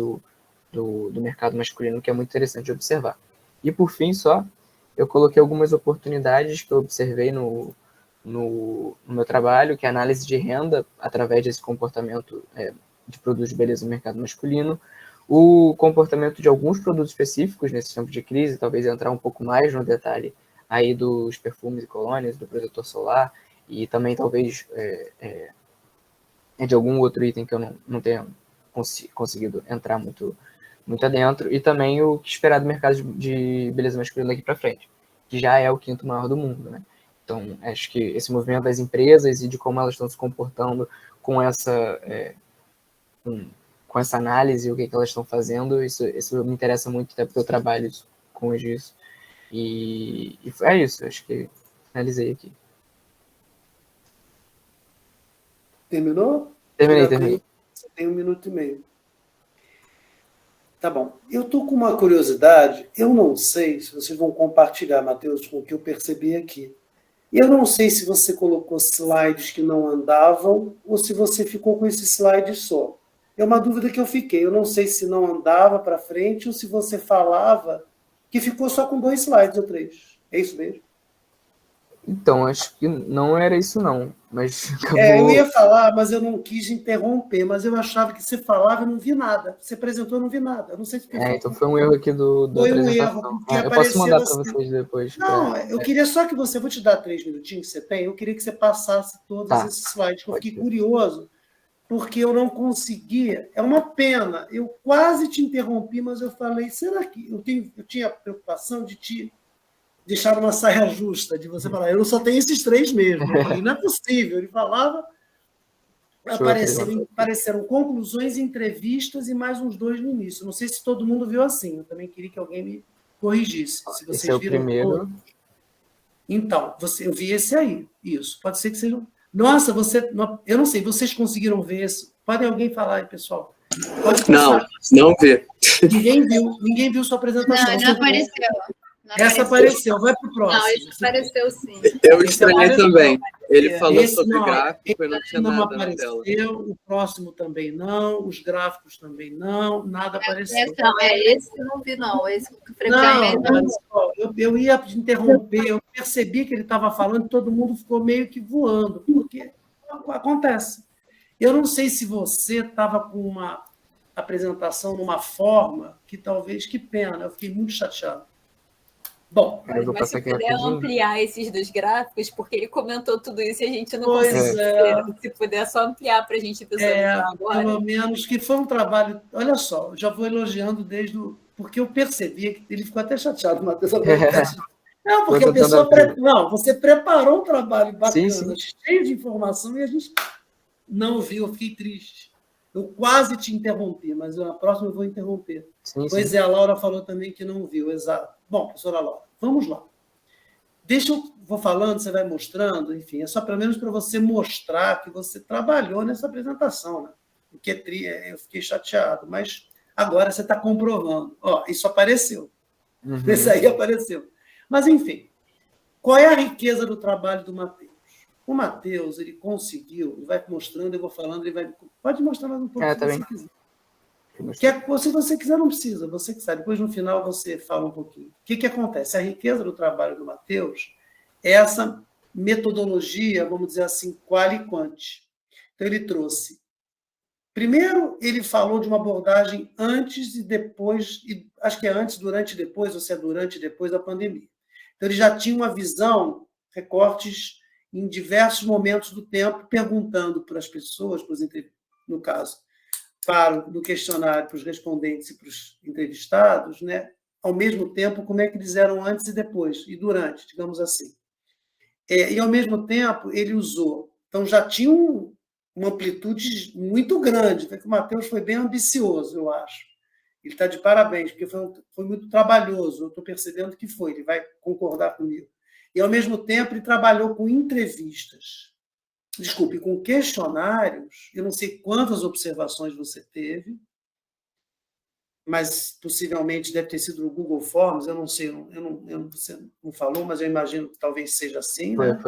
Speaker 6: do mercado masculino que é muito interessante de observar. E, por fim, eu coloquei algumas oportunidades que eu observei no meu trabalho, que é a análise de renda através desse comportamento de produtos de beleza no mercado masculino, o comportamento de alguns produtos específicos nesse tempo de crise, talvez entrar um pouco mais no detalhe aí dos perfumes e colônias, do protetor solar, e também talvez de algum outro item que eu não tenha conseguido entrar muito adentro, e também o que esperar do mercado de beleza masculina daqui para frente, que já é o 5º maior do mundo, né? Então, acho que esse movimento das empresas e de como elas estão se comportando com essa análise, o que elas estão fazendo, isso me interessa muito, até porque eu trabalho com isso. E é isso, acho que finalizei aqui.
Speaker 1: Terminou?
Speaker 6: Terminei.
Speaker 1: Você tem 1 minuto e meio. Tá bom. Eu estou com uma curiosidade, eu não sei se vocês vão compartilhar, Matheus, com o que eu percebi aqui. Eu não sei se você colocou slides que não andavam ou se você ficou com esse slide só. É uma dúvida que eu fiquei. Eu não sei se não andava para frente ou se você falava que ficou só com 2 slides ou 3. É isso mesmo?
Speaker 6: Então, acho que não era isso não, mas acabou...
Speaker 1: Eu ia falar, mas eu não quis interromper, mas eu achava que você falava e não vi nada. Você apresentou e não vi nada. Eu não sei se...
Speaker 6: então foi um erro aqui da apresentação.
Speaker 1: Erro, porque
Speaker 6: eu posso mandar para
Speaker 1: assim...
Speaker 6: vocês depois.
Speaker 1: Não, eu queria só que você... Vou te dar 3 minutinhos que você tem. Eu queria que você passasse todos esses slides, que eu fiquei curioso, porque eu não conseguia. É uma pena. Eu quase te interrompi, mas eu falei, será que... Eu tinha a preocupação de te deixar uma saia justa, de você falar, eu só tenho esses 3 mesmo. Eu falei, não é possível. Ele falava, apareceram conclusões, entrevistas e mais uns 2 no início. Não sei se todo mundo viu assim. Eu também queria que alguém me corrigisse. Se vocês
Speaker 6: esse é o
Speaker 1: viram
Speaker 6: primeiro.
Speaker 1: Todo. Então, eu vi esse aí. Isso. Pode ser que seja... Nossa, eu não sei, vocês conseguiram ver isso? Podem alguém falar aí, pessoal?
Speaker 7: Não vê.
Speaker 1: Ninguém viu sua apresentação.
Speaker 2: Não apareceu.
Speaker 1: Essa apareceu, vai para o próximo.
Speaker 2: Não, esse apareceu sim.
Speaker 7: Eu estranhei também. Ele falou sobre gráfico e não tinha nada na tela.
Speaker 1: O próximo também não, os gráficos também não, nada apareceu.
Speaker 2: Esse eu não vi, não. Esse não.
Speaker 1: Eu ia te interromper, eu percebi que ele estava falando, todo mundo ficou meio que voando, porque acontece. Eu não sei se você estava com uma apresentação numa forma que talvez, que pena, eu fiquei muito chateado. Bom,
Speaker 8: mas se puder ampliar esses 2 gráficos, porque ele comentou tudo isso e a gente não
Speaker 1: conseguiu ver.
Speaker 8: Se puder só ampliar para a gente visualizar agora.
Speaker 1: Pelo menos que foi um trabalho... Olha só, eu já vou elogiando desde porque eu percebi que ele ficou até chateado, Matheus. Não, porque a pessoa... Não, você preparou um trabalho bacana, cheio de informação, e a gente não viu, eu fiquei triste. Eu quase te interrompi, mas na próxima eu vou interromper. Pois é, a Laura falou também que não viu, exato. Bom, professora Laura, vamos lá. Vou falando, você vai mostrando, enfim, é só pelo menos para você mostrar que você trabalhou nessa apresentação, né? Porque eu fiquei chateado, mas agora você está comprovando. Ó, isso apareceu. Isso aí apareceu. Mas, enfim, qual é a riqueza do trabalho do Matheus? O Matheus, ele conseguiu, ele vai mostrando, eu vou falando, ele vai... Pode mostrar mais um pouco se você quiser. Se você quiser, não precisa, você que sabe. Depois, no final, você fala um pouquinho. O que acontece? A riqueza do trabalho do Matheus é essa metodologia, vamos dizer assim, qual e quant. Então, ele trouxe... Primeiro, ele falou de uma abordagem antes e depois, e acho que é antes, durante e depois, ou se é durante e depois da pandemia. Então, ele já tinha uma visão, recortes em diversos momentos do tempo, perguntando para as pessoas, no caso, no questionário, para os respondentes e para os entrevistados, né, ao mesmo tempo, como é que eles eram antes e depois, e durante, digamos assim. E, ao mesmo tempo, ele usou... Então, já tinha uma amplitude muito grande. O Matheus foi bem ambicioso, eu acho. Ele está de parabéns, porque foi muito trabalhoso. Eu estou percebendo que foi, ele vai concordar comigo. E, ao mesmo tempo, ele trabalhou com entrevistas. Desculpe, com questionários. Eu não sei quantas observações você teve, mas possivelmente deve ter sido no Google Forms, eu não sei, você não falou, mas eu imagino que talvez seja assim. Né?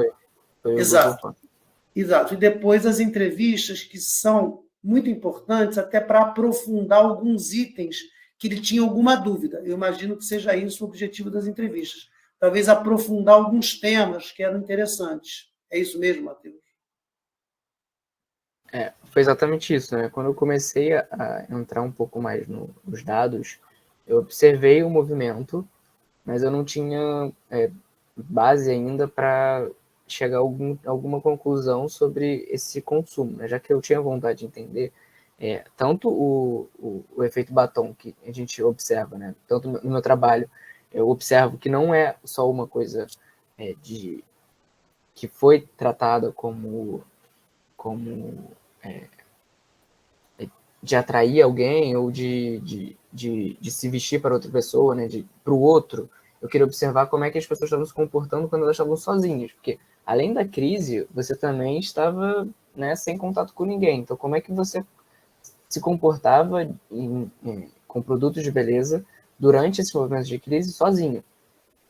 Speaker 6: Foi
Speaker 1: Exato. Exato. E depois as entrevistas, que são muito importantes até para aprofundar alguns itens que ele tinha alguma dúvida. Eu imagino que seja isso o objetivo das entrevistas. Talvez aprofundar alguns temas que eram interessantes. É isso mesmo, Matheus?
Speaker 6: Foi exatamente isso, né? Quando eu comecei a entrar um pouco mais nos dados, eu observei o movimento, mas eu não tinha base ainda para chegar a alguma conclusão sobre esse consumo, né? Já que eu tinha vontade de entender tanto o efeito batom que a gente observa, né? Tanto no meu trabalho, eu observo que não é só uma coisa que foi tratada como de atrair alguém ou de se vestir para outra pessoa, né? Para o outro. Eu queria observar como é que as pessoas estavam se comportando quando elas estavam sozinhas, porque além da crise, você também estava, né, sem contato com ninguém. Então, como é que você se comportava com produtos de beleza durante esse movimento de crise sozinho?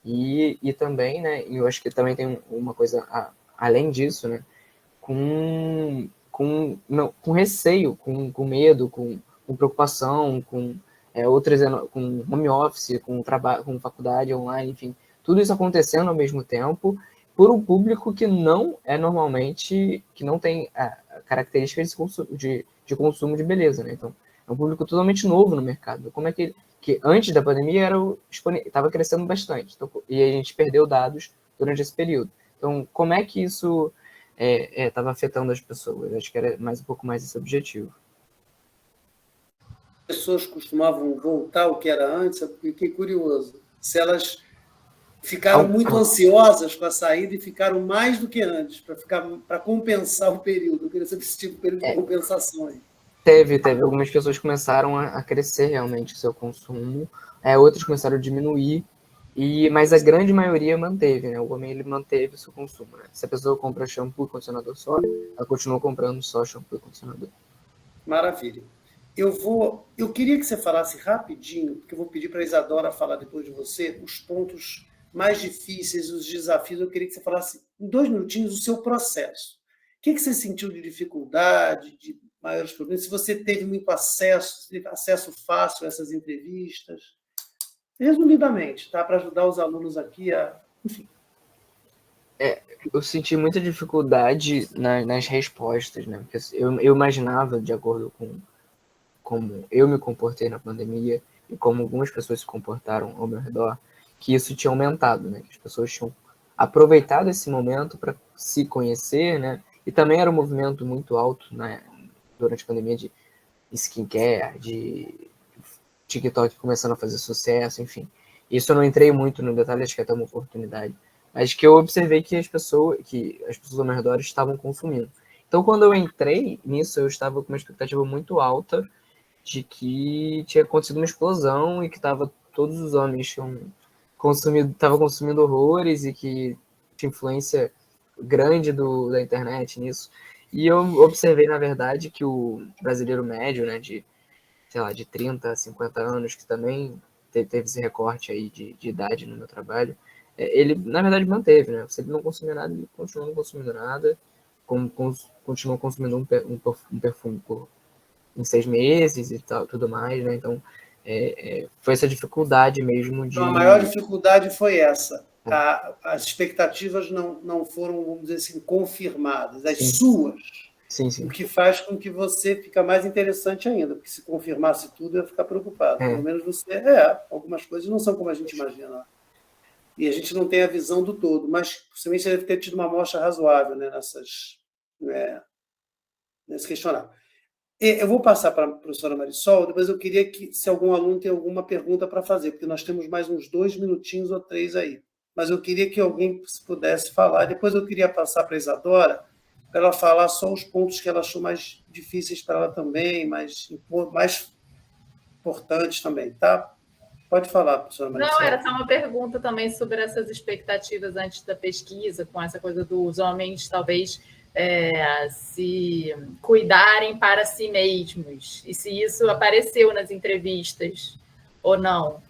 Speaker 6: E também, né, eu acho que também tem uma coisa além disso, né, com receio, com medo, com preocupação, com home office, com trabalho, com faculdade online, enfim, tudo isso acontecendo ao mesmo tempo por um público que não tem a característica de consumo de beleza, né? Então, é um público totalmente novo no mercado. Como é que antes da pandemia estava crescendo bastante, então, e a gente perdeu dados durante esse período. Então, como é que isso estava afetando as pessoas? Acho que era um pouco mais esse objetivo.
Speaker 1: As pessoas costumavam voltar ao que era antes, eu fiquei curioso. Se elas ficaram muito ansiosas com a saída e ficaram mais do que antes, para compensar o período. Eu queria saber se tinha um período de compensação aí.
Speaker 6: Teve. Algumas pessoas começaram a crescer realmente o seu consumo, outras começaram a diminuir, mas a grande maioria manteve, né? O homem ele manteve o seu consumo. Né? Se a pessoa compra shampoo e condicionador só, ela continua comprando só shampoo e condicionador.
Speaker 1: Maravilha. Eu queria que você falasse rapidinho, porque eu vou pedir para a Isadora falar depois de você, os pontos mais difíceis, os desafios. Eu queria que você falasse em 2 minutinhos o seu processo. O que você sentiu de dificuldade, de maiores problemas? Se você teve muito acesso fácil a essas entrevistas. Resumidamente, tá? Para ajudar os alunos aqui a... Enfim.
Speaker 6: Eu senti muita dificuldade nas respostas, né? Porque eu imaginava, de acordo com como eu me comportei na pandemia e como algumas pessoas se comportaram ao meu redor, que isso tinha aumentado, né? Que as pessoas tinham aproveitado esse momento para se conhecer, né? E também era um movimento muito alto, né? Durante a pandemia de skincare, de TikTok começando a fazer sucesso, enfim. Isso eu não entrei muito no detalhe, acho que é até uma oportunidade. Mas que eu observei que as pessoas ao meu redor estavam consumindo. Então, quando eu entrei nisso, eu estava com uma expectativa muito alta de que tinha acontecido uma explosão e que todos os homens estavam consumindo horrores e que tinha influência grande da internet nisso. E eu observei, na verdade, que o brasileiro médio, né, de 30 a 50 anos, que também teve esse recorte aí de idade no meu trabalho, ele, na verdade, manteve, né? Se ele não consumia nada, ele continuou não consumindo nada, continuou consumindo um perfume em 6 meses e tal, tudo mais, né? Então, foi essa dificuldade mesmo de...
Speaker 1: Então, a maior dificuldade foi essa. As expectativas não foram, vamos dizer assim, confirmadas, as suas.
Speaker 6: Sim.
Speaker 1: O que faz com que você fica mais interessante ainda, porque se confirmasse tudo, eu ia ficar preocupado. Pelo menos você... algumas coisas não são como a gente imagina. E a gente não tem a visão do todo, mas possivelmente você deve ter tido uma amostra razoável, né, nesse questionário. Eu vou passar para a professora Marisol, depois eu queria que, se algum aluno tem alguma pergunta para fazer, porque nós temos mais uns 2 minutinhos ou 3 aí. Mas eu queria que alguém pudesse falar. Depois eu queria passar para a Isadora, para ela falar só os pontos que ela achou mais difíceis para ela também, mais importantes também, tá? Pode falar, professora Marisol.
Speaker 2: Não, era só uma pergunta também sobre essas expectativas antes da pesquisa, com essa coisa dos homens, talvez, se cuidarem para si mesmos, e se isso apareceu nas entrevistas ou não,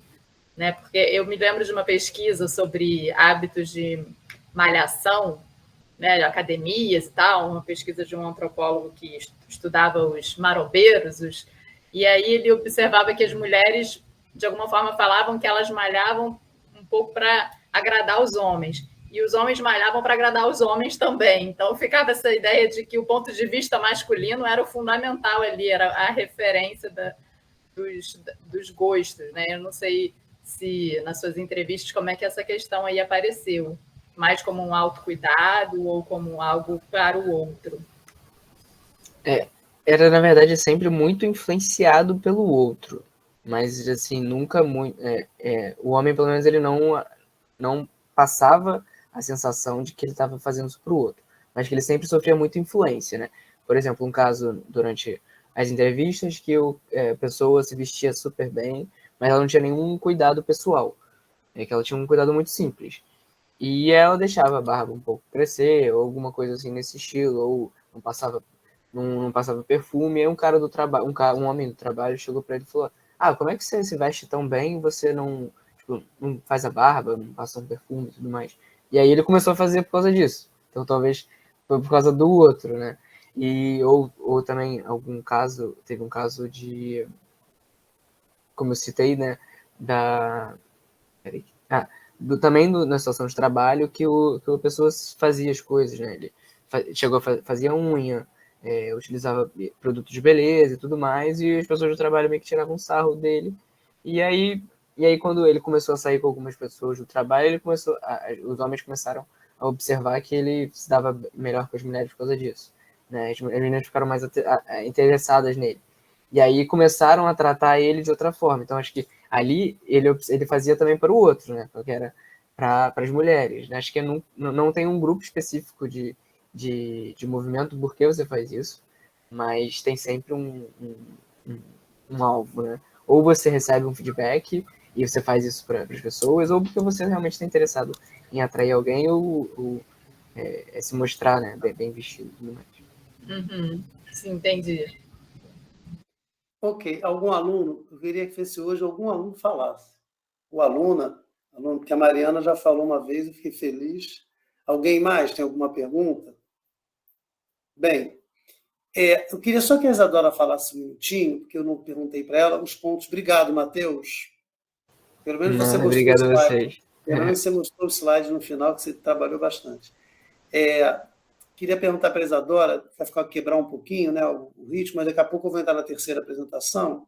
Speaker 2: né? Porque eu me lembro de uma pesquisa sobre hábitos de malhação, né, de academias e tal, uma pesquisa de um antropólogo que estudava os marombeiros, e aí ele observava que as mulheres, de alguma forma, falavam que elas malhavam um pouco para agradar os homens, e os homens malhavam para agradar os homens também. Então, ficava essa ideia de que o ponto de vista masculino era o fundamental ali, era a referência dos gostos, né? Eu não sei se, nas suas entrevistas, como é que essa questão aí apareceu, mais como um autocuidado ou como algo para o outro.
Speaker 6: Era, na verdade, sempre muito influenciado pelo outro, mas, assim, nunca muito... o homem, pelo menos, ele não passava a sensação de que ele estava fazendo isso para o outro, mas que ele sempre sofria muita influência, né? Por exemplo, um caso durante as entrevistas que a pessoa se vestia super bem, mas ela não tinha nenhum cuidado pessoal, que ela tinha um cuidado muito simples. E ela deixava a barba um pouco crescer, ou alguma coisa assim nesse estilo, ou não passava perfume. Aí um cara do trabalho, um homem do trabalho chegou para ele e falou: como é que você se veste tão bem e você não faz a barba, não passa um perfume e tudo mais? E aí ele começou a fazer por causa disso. Então talvez foi por causa do outro, né? Ou também teve um caso de, como eu citei, né, também na situação de trabalho, que a pessoa fazia as coisas, né? Ele fazia unha, utilizava produtos de beleza e tudo mais, e as pessoas do trabalho meio que tiravam sarro dele. E aí quando ele começou a sair com algumas pessoas do trabalho, os homens começaram a observar que ele se dava melhor com as mulheres por causa disso, né? As meninas ficaram mais interessadas nele. E aí começaram a tratar ele de outra forma. Então, acho que ali ele fazia também para o outro, né? Porque era para as mulheres, né? Acho que não tem um grupo específico de movimento por que você faz isso, mas tem sempre um alvo, né? Ou você recebe um feedback e você faz isso para as pessoas, ou porque você realmente está interessado em atrair alguém ou se mostrar, né, bem vestido e tudo mais.
Speaker 2: Uhum. Sim, entendi.
Speaker 1: Ok. Algum aluno, eu queria que fosse hoje, algum aluno falasse. O aluno, que a Mariana já falou uma vez, eu fiquei feliz. Alguém mais tem alguma pergunta? Bem, eu queria só que a Isadora falasse um minutinho, porque eu não perguntei para ela, os pontos. Obrigado, Matheus. Pelo menos você mostrou
Speaker 6: obrigado
Speaker 1: o slide.
Speaker 6: a vocês.
Speaker 1: Pelo menos você mostrou o slide no final, que você trabalhou bastante. Queria perguntar para a Isadora, vai quebrar um pouquinho, né, o ritmo, mas daqui a pouco eu vou entrar na terceira apresentação,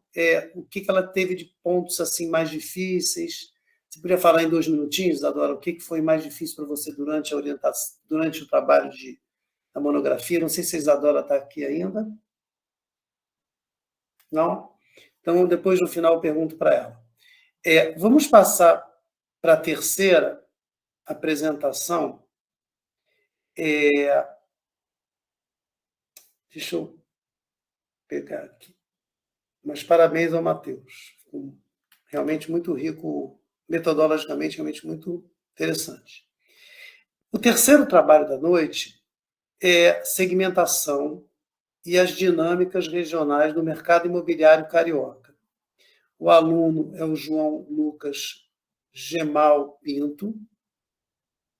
Speaker 1: o que ela teve de pontos assim, mais difíceis. Você podia falar em 2 minutinhos, Isadora, o que foi mais difícil para você durante o trabalho da monografia? Não sei se a Isadora está aqui ainda. Não? Então, depois, no final, eu pergunto para ela. Vamos passar para a terceira apresentação. Deixa eu pegar aqui. Mas parabéns ao Matheus. Realmente muito rico, metodologicamente, realmente muito interessante. O terceiro trabalho da noite é segmentação e as dinâmicas regionais do mercado imobiliário carioca. O aluno é o João Lucas Gemal Pinto. O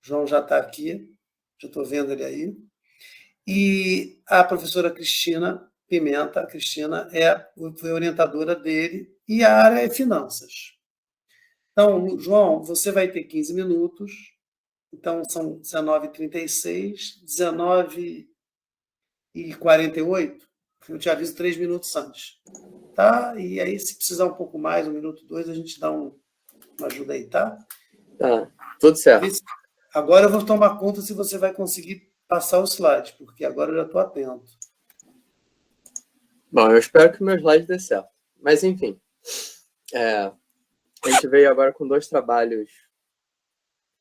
Speaker 1: João já está aqui, já estou vendo ele aí. E a professora Cristina Pimenta, a Cristina foi orientadora dele, e a área é finanças. Então, João, você vai ter 15 minutos, então são 19h36, 19h48, eu te aviso 3 minutos antes. Tá? E aí, se precisar um pouco mais, 1 minuto, 2, a gente dá uma ajuda aí, tá?
Speaker 7: Tá, tudo certo.
Speaker 1: Agora eu vou tomar conta se você vai conseguir passar o slide, porque agora eu já estou atento.
Speaker 7: Bom, eu espero que o meu slide dê certo. Mas, enfim, a gente veio agora com 2 trabalhos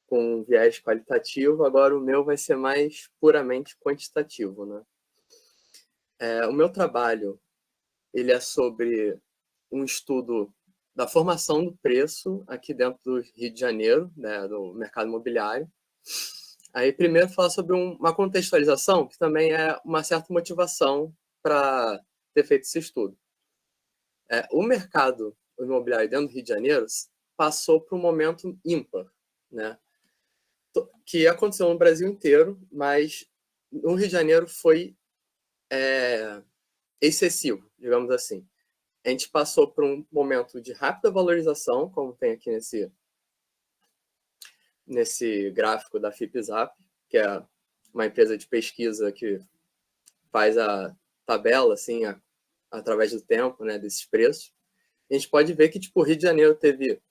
Speaker 7: com viés qualitativo, agora o meu vai ser mais puramente quantitativo, né? O meu trabalho, ele é sobre um estudo da formação do preço aqui dentro do Rio de Janeiro, né, do mercado imobiliário. Aí, primeiro, falar sobre uma contextualização, que também é uma certa motivação para ter feito esse estudo. O mercado imobiliário dentro do Rio de Janeiro passou por um momento ímpar, né, que aconteceu no Brasil inteiro, mas no Rio de Janeiro foi excessivo, digamos assim. A gente passou por um momento de rápida valorização, como tem aqui nesse gráfico da FIPZAP, que é uma empresa de pesquisa que faz a tabela assim, através do tempo, né, desses preços. A gente pode ver que o Rio de Janeiro teve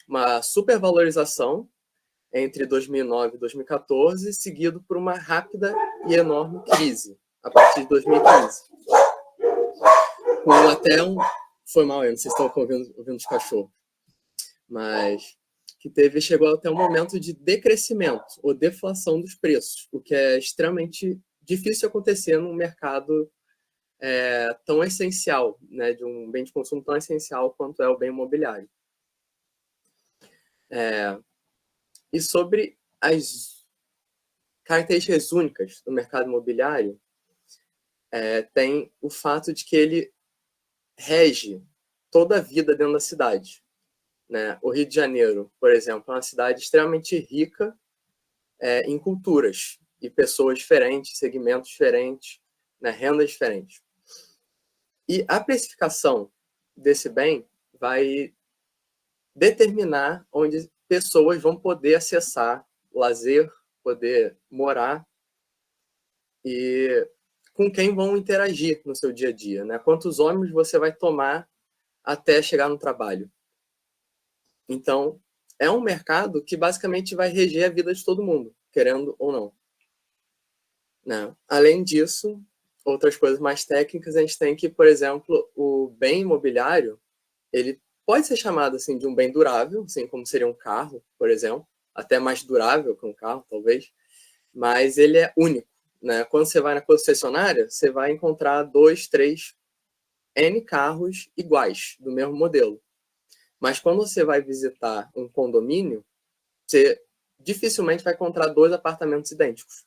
Speaker 7: uma supervalorização entre 2009 e 2014, seguido por uma rápida e enorme crise a partir de 2015. Com até foi mal, eu não sei se estão ouvindo os cachorros, mas que chegou até um momento de decrescimento ou deflação dos preços, o que é extremamente difícil de acontecer num mercado tão essencial, né, de um bem de consumo tão essencial quanto é o bem imobiliário. E sobre as características únicas do mercado imobiliário, tem o fato de que ele rege toda a vida dentro da cidade, né? O Rio de Janeiro, por exemplo, é uma cidade extremamente rica em culturas e pessoas diferentes, segmentos diferentes, né? Rendas diferentes. E a precificação desse bem vai determinar onde pessoas vão poder acessar lazer, poder morar e com quem vão interagir no seu dia a dia, né? Quantos ônibus você vai tomar até chegar no trabalho. Então, é um mercado que basicamente vai reger a vida de todo mundo, querendo ou não. Né? Além disso, outras coisas mais técnicas, a gente tem que, por exemplo, o bem imobiliário, ele pode ser chamado assim, de um bem durável, assim como seria um carro, por exemplo, até mais durável que um carro, talvez, mas ele é único. Né? Quando você vai na concessionária, você vai encontrar 2, 3, N carros iguais, do mesmo modelo. Mas quando você vai visitar um condomínio, você dificilmente vai encontrar 2 apartamentos idênticos.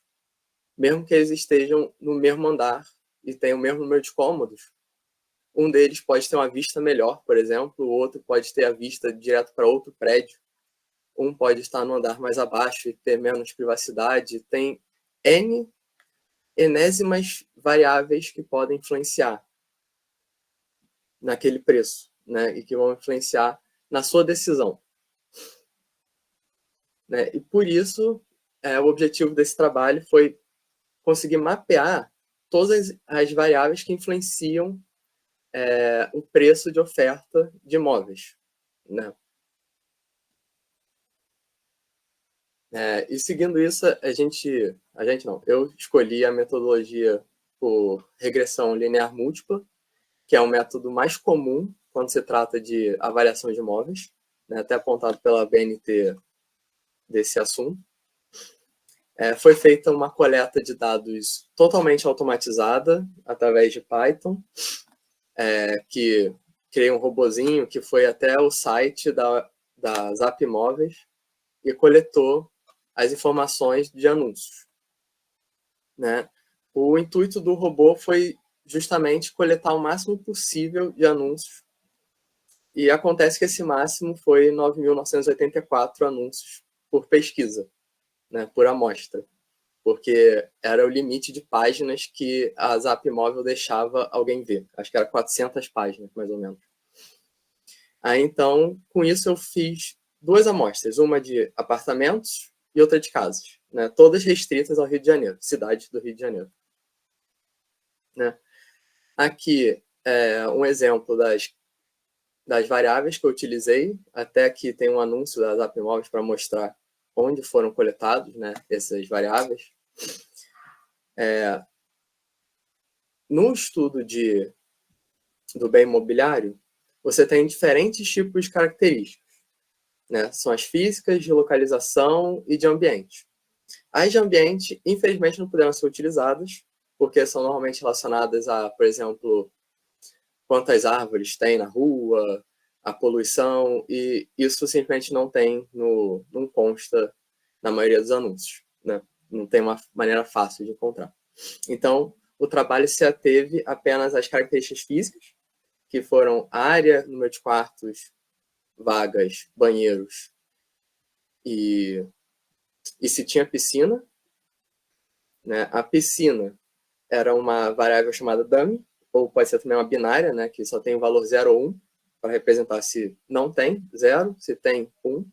Speaker 7: Mesmo que eles estejam no mesmo andar e tenham o mesmo número de cômodos, um deles pode ter uma vista melhor, por exemplo, o outro pode ter a vista direto para outro prédio, um pode estar no andar mais abaixo e ter menos privacidade. Tem N enésimas variáveis que podem influenciar naquele preço, né, e que vão influenciar na sua decisão. Né? E por isso, o objetivo desse trabalho foi conseguir mapear todas as variáveis que influenciam o preço de oferta de imóveis. Né? E seguindo isso, eu escolhi a metodologia por regressão linear múltipla, que é o método mais comum quando se trata de avaliação de imóveis, né, até apontado pela BNT desse assunto. Foi feita uma coleta de dados totalmente automatizada através de Python, que criei um robozinho que foi até o site da Zap Imóveis e coletou as informações de anúncios, né? O intuito do robô foi justamente coletar o máximo possível de anúncios, e acontece que esse máximo foi 9.984 anúncios por pesquisa, né, por amostra, porque era o limite de páginas que a Zap Imóvel deixava alguém ver. Acho que era 400 páginas, mais ou menos. Aí, então, com isso eu fiz 2 amostras, uma de apartamentos e outra de casas, né, todas restritas ao Rio de Janeiro, cidade do Rio de Janeiro. Né? Aqui é um exemplo das variáveis que eu utilizei. Até aqui tem um anúncio da Zap Imóveis para mostrar onde foram coletados, né, essas variáveis. No estudo do bem imobiliário, você tem diferentes tipos de características, né? São as físicas, de localização e de ambiente. As de ambiente, infelizmente, não puderam ser utilizadas, porque são normalmente relacionadas a, por exemplo, quantas árvores tem na rua, a poluição, e isso simplesmente não consta na maioria dos anúncios, né? Não tem uma maneira fácil de encontrar. Então, o trabalho se ateve apenas às características físicas, que foram área, número de quartos, vagas, banheiros e se tinha piscina, né? A piscina era uma variável chamada dummy, ou pode ser também uma binária, né, que só tem o valor 0 ou 1, para representar se não tem, 0, se tem, 1.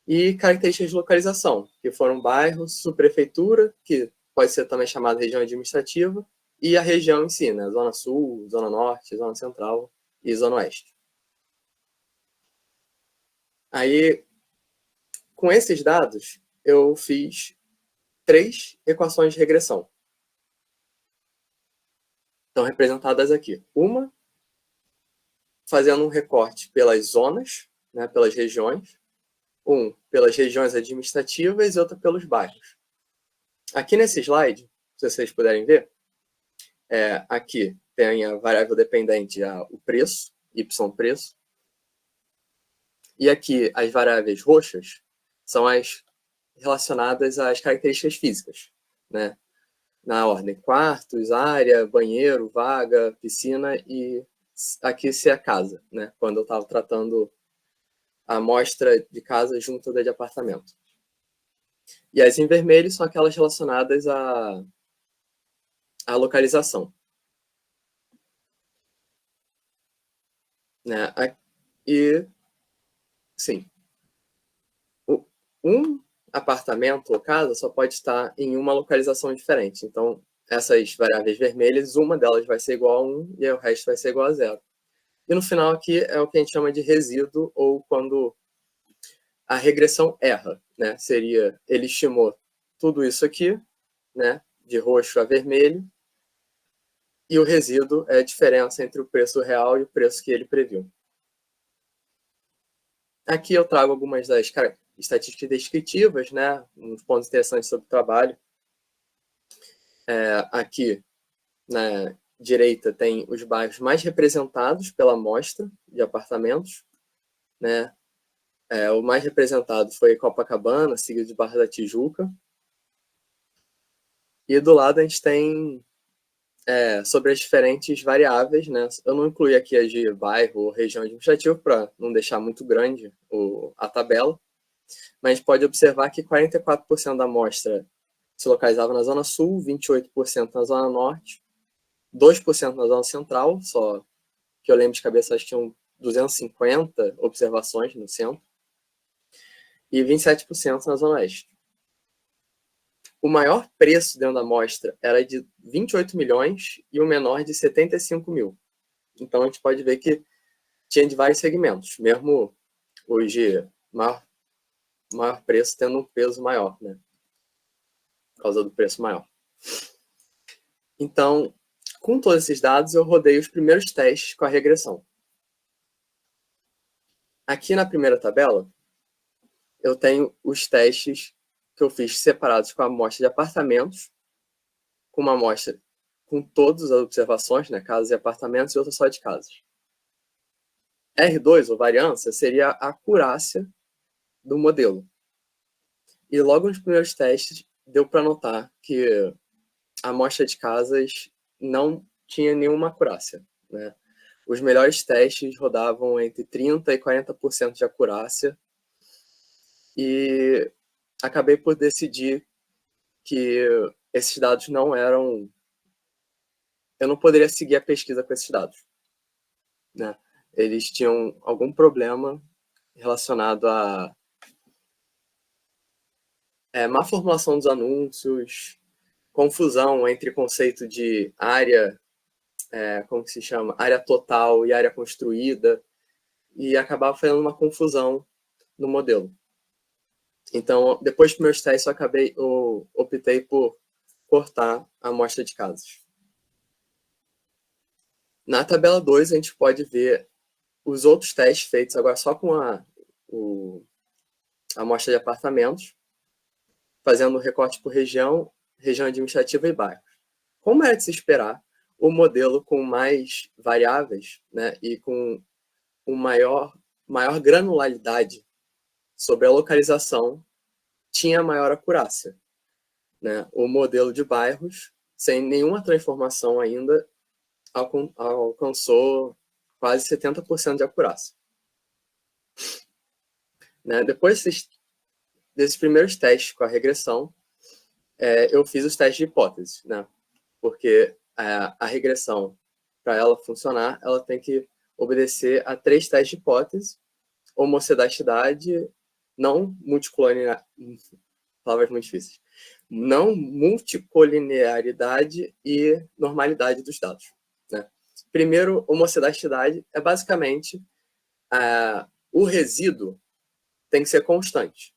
Speaker 7: E características de localização, que foram bairros, subprefeitura, que pode ser também chamada região administrativa, e a região em si, né, Zona Sul, Zona Norte, Zona Central e Zona Oeste. Aí, com esses dados, eu fiz 3 equações de regressão. Estão representadas aqui. Uma, fazendo um recorte pelas zonas, né, pelas regiões. Pelas regiões administrativas e outra pelos bairros. Aqui nesse slide, se vocês puderem ver, aqui tem a variável dependente, o preço, y preço. E aqui as variáveis roxas são as relacionadas às características físicas, né? Na ordem quartos, área, banheiro, vaga, piscina, e aqui se é a casa, né? Quando eu estava tratando a amostra de casa junto da de apartamento. E as em vermelho são aquelas relacionadas à localização. Né? E, sim, um apartamento ou casa só pode estar em uma localização diferente. Então, essas variáveis vermelhas, uma delas vai ser igual a 1 e o resto vai ser igual a 0. E no final aqui é o que a gente chama de resíduo, ou quando a regressão erra, né? Seria, ele estimou tudo isso aqui, né, de roxo a vermelho, e o resíduo é a diferença entre o preço real e o preço que ele previu. Aqui eu trago algumas das estatísticas descritivas, né, uns pontos interessantes sobre o trabalho. Aqui, na direita, tem os bairros mais representados pela amostra de apartamentos, né? O mais representado foi Copacabana, seguido de Barra da Tijuca. E do lado a gente tem sobre as diferentes variáveis, né? Eu não incluí aqui as de bairro ou região administrativa para não deixar muito grande a tabela, mas a gente pode observar que 44% da amostra se localizava na Zona Sul, 28% na Zona Norte, 2% na Zona Central, só que eu lembro de cabeça, acho que tinham 250 observações no centro, e 27% na Zona Oeste. O maior preço dentro da amostra era de 28 milhões e o menor de 75 mil. Então, a gente pode ver que tinha de vários segmentos, mesmo hoje, maior preço tendo um peso maior, né? Por causa do preço maior. Então, com todos esses dados, eu rodei os primeiros testes com a regressão. Aqui na primeira tabela, eu tenho os testes que eu fiz separados com a amostra de apartamentos, com uma amostra com todas as observações, né, casas e apartamentos, e outra só de casas. R2, ou variância, seria a acurácia do modelo. E logo nos primeiros testes, deu para notar que a amostra de casas não tinha nenhuma acurácia, né? Os melhores testes rodavam entre 30% e 40% de acurácia, e acabei por decidir que esses dados não eram... Eu não poderia seguir a pesquisa com esses dados, né? Eles tinham algum problema relacionado a má formulação dos anúncios, confusão entre conceito de área, como que se chama? Área total e área construída, e acabava fazendo uma confusão no modelo. Então, depois dos meus testes, eu optei por cortar a amostra de casas. Na tabela 2, a gente pode ver os outros testes feitos agora só com a amostra de apartamentos, fazendo recorte por região, região administrativa e bairro. Como era de se esperar, o modelo com mais variáveis, né, e com maior granularidade sobre a localização tinha maior acurácia, né? O modelo de bairros, sem nenhuma transformação ainda, alcançou quase 70% de acurácia. Né? Depois desses primeiros testes com a regressão, eu fiz os testes de hipóteses, né? Porque a regressão, para ela funcionar, ela tem que obedecer a 3 testes de hipótese: homocedastidade, não multicolinearidade, palavras muito difíceis, não multicolinearidade e normalidade dos dados, né? Primeiro, homocedastidade é basicamente o resíduo tem que ser constante,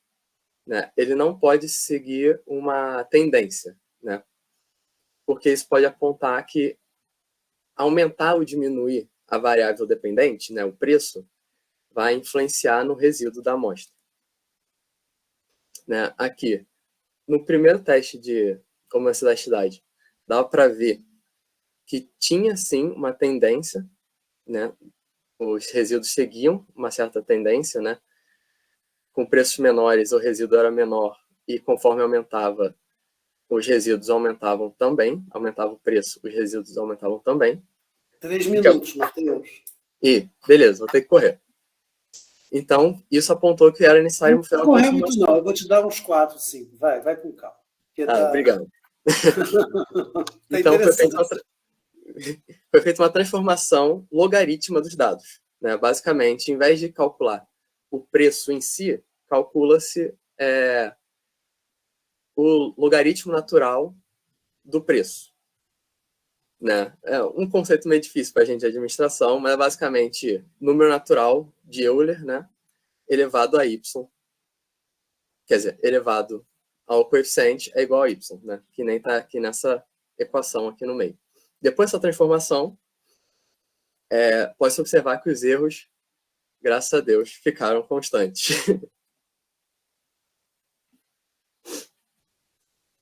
Speaker 7: né? Ele não pode seguir uma tendência, né? Porque isso pode apontar que aumentar ou diminuir a variável dependente, né, o preço, vai influenciar no resíduo da amostra. Né? Aqui, no primeiro teste de homocedastidade, dava para ver que tinha, sim, uma tendência, né? Os resíduos seguiam uma certa tendência, né? Com preços menores, o resíduo era menor, e conforme aumentava, os resíduos aumentavam também, aumentava o preço, os resíduos aumentavam também.
Speaker 1: 3 minutos, Matheus.
Speaker 7: E, beleza, vou ter que correr. Então, isso apontou que era necessário...
Speaker 1: Não correr muito não, eu vou te dar uns 4, 5. Vai com calma.
Speaker 7: Obrigado. Então, foi feita uma transformação logarítmica dos dados, né? Basicamente, em vez de calcular o preço em si, calcula-se o logaritmo natural do preço. Né? É um conceito meio difícil para a gente de administração, mas é basicamente número natural de Euler, né, elevado a y. Quer dizer, elevado ao coeficiente é igual a y, né, que nem está aqui nessa equação aqui no meio. Depois dessa transformação, pode-se observar que os erros, graças a Deus, ficaram constantes.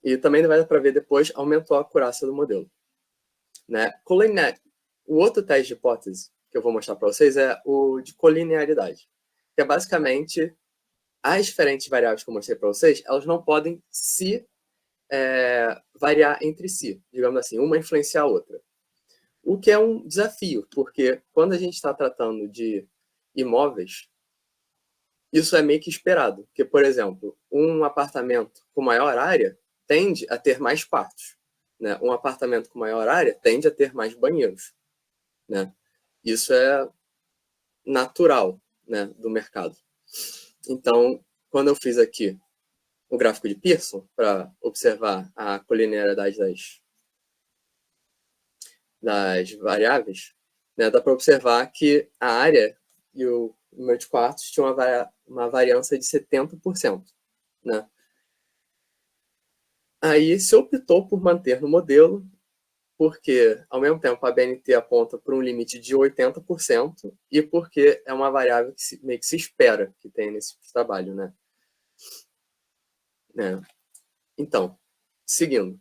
Speaker 7: E também vai dar para ver depois, aumentou a acurácia do modelo. Né? O outro teste de hipótese que eu vou mostrar para vocês é o de colinearidade, que é basicamente as diferentes variáveis que eu mostrei para vocês, elas não podem se variar entre si, digamos assim, uma influenciar a outra. O que é um desafio, porque quando a gente está tratando de imóveis, isso é meio que esperado, porque, por exemplo, um apartamento com maior área tende a ter mais quartos. Né? Um apartamento com maior área tende a ter mais banheiros. Né? Isso é natural, né, do mercado. Então, quando eu fiz aqui o gráfico de Pearson para observar a colinearidade das variáveis, né, dá para observar que a área e o número de quartos tinham uma variância de 70%. Né? Aí se optou por manter no modelo porque, ao mesmo tempo, a BNT aponta para um limite de 80% e porque é uma variável que meio que se espera que tenha nesse tipo de trabalho, né? Então, seguindo.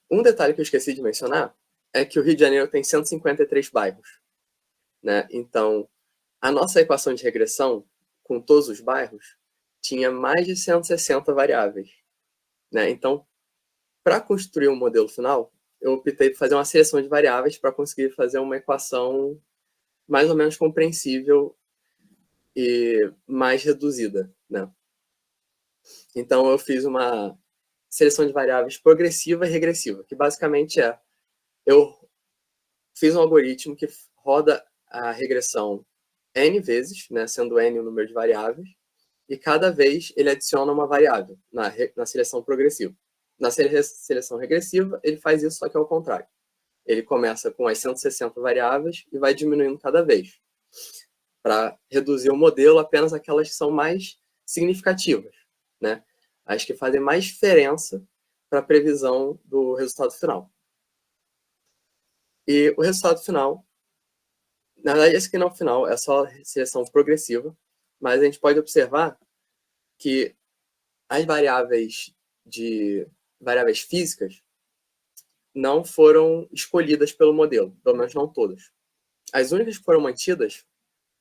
Speaker 7: Um detalhe que eu esqueci de mencionar é que o Rio de Janeiro tem 153 bairros, né? Então, a nossa equação de regressão, com todos os bairros, tinha mais de 160 variáveis, né? Então, para construir um modelo final, eu optei por fazer uma seleção de variáveis para conseguir fazer uma equação mais ou menos compreensível e mais reduzida, né? Então, eu fiz uma seleção de variáveis progressiva e regressiva, que basicamente eu fiz um algoritmo que roda a regressão n vezes, né, sendo n o número de variáveis, e cada vez ele adiciona uma variável na seleção progressiva. Na seleção regressiva, ele faz isso, só que ao contrário. Ele começa com as 160 variáveis e vai diminuindo cada vez, para reduzir o modelo apenas aquelas que são mais significativas, né? As que fazem mais diferença para a previsão do resultado final. E o resultado final, na verdade, esse aqui não é o final, é só seleção progressiva, mas a gente pode observar que as variáveis físicas não foram escolhidas pelo modelo, pelo menos não todas. As únicas que foram mantidas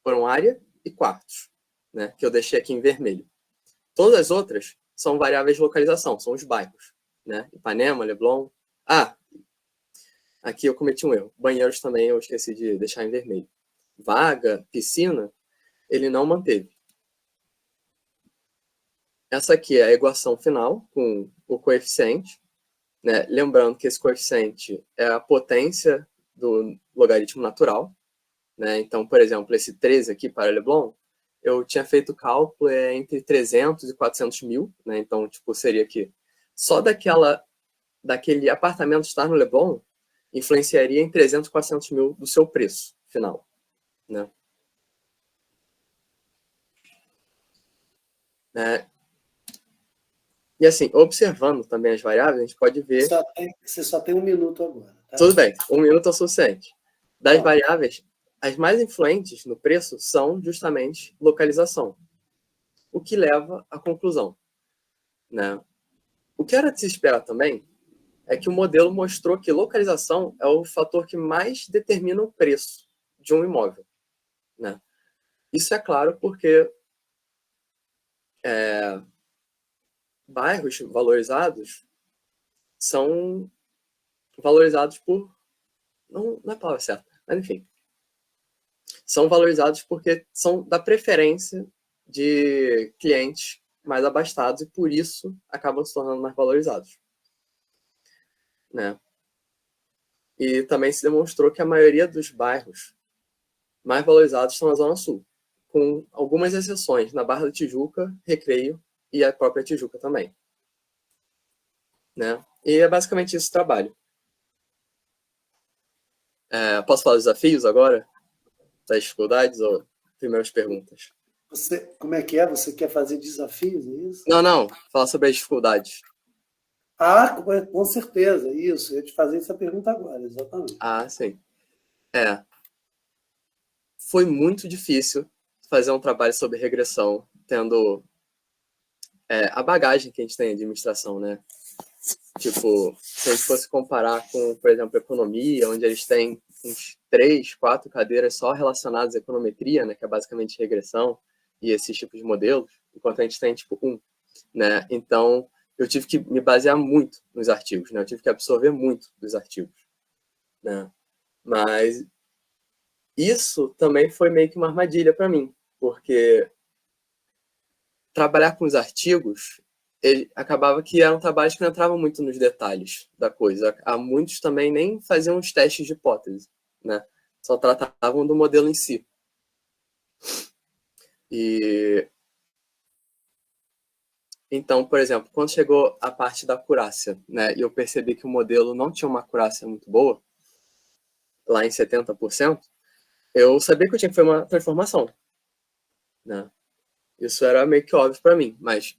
Speaker 7: foram área e quartos, né, que eu deixei aqui em vermelho. Todas as outras são variáveis de localização, são os bairros, né? Ipanema, Leblon. Aqui eu cometi um erro. Banheiros também eu esqueci de deixar em vermelho. Vaga, piscina, ele não manteve. Essa aqui é a equação final com o coeficiente, né? Lembrando que esse coeficiente é a potência do logaritmo natural, né? Então, por exemplo, esse 13 aqui para Leblon, eu tinha feito o cálculo entre 300 e 400 mil, né? Então, tipo, seria que só daquele apartamento estar no Leblon influenciaria em 300, 400 mil do seu preço final, né? E assim, observando também as variáveis, a gente pode ver...
Speaker 1: Você só tem 1 minuto agora. Tá?
Speaker 7: Tudo bem, 1 minuto é o suficiente. Das variáveis, as mais influentes no preço são justamente localização, o que leva à conclusão, né? O que era de se esperar também é que o modelo mostrou que localização é o fator que mais determina o preço de um imóvel, né? Isso é claro porque bairros valorizados são valorizados por... Não é a palavra certa, mas enfim. São valorizados porque são da preferência de clientes mais abastados e por isso acabam se tornando mais valorizados, né? E também se demonstrou que a maioria dos bairros mais valorizados estão na Zona Sul, com algumas exceções, na Barra da Tijuca, Recreio e a própria Tijuca também, né? E é basicamente esse o trabalho. Posso falar dos desafios agora? Das dificuldades ou primeiras perguntas?
Speaker 1: Como é que é? Você quer fazer desafios, é isso?
Speaker 7: Não. Falar sobre as dificuldades.
Speaker 1: Com certeza, isso. Eu ia te fazer essa pergunta agora, exatamente.
Speaker 7: Sim. Foi muito difícil fazer um trabalho sobre regressão, tendo a bagagem que a gente tem em administração, né? Tipo, se a gente fosse comparar com, por exemplo, economia, onde eles têm uns 3, 4 cadeiras só relacionadas à econometria, né, que é basicamente regressão e esses tipos de modelos, enquanto a gente tem, tipo, né? Então, eu tive que me basear muito nos artigos, né? Eu tive que absorver muito dos artigos, né? Mas isso também foi meio que uma armadilha para mim, porque trabalhar com os artigos, acabava que eram trabalhos que não entravam muito nos detalhes da coisa. Há muitos também nem faziam os testes de hipótese, né? Só tratavam do modelo em si. Então, por exemplo, quando chegou a parte da acurácia, né, e eu percebi que o modelo não tinha uma acurácia muito boa, lá em 70%, eu sabia que eu tinha que fazer uma transformação, né? Isso era meio que óbvio para mim, mas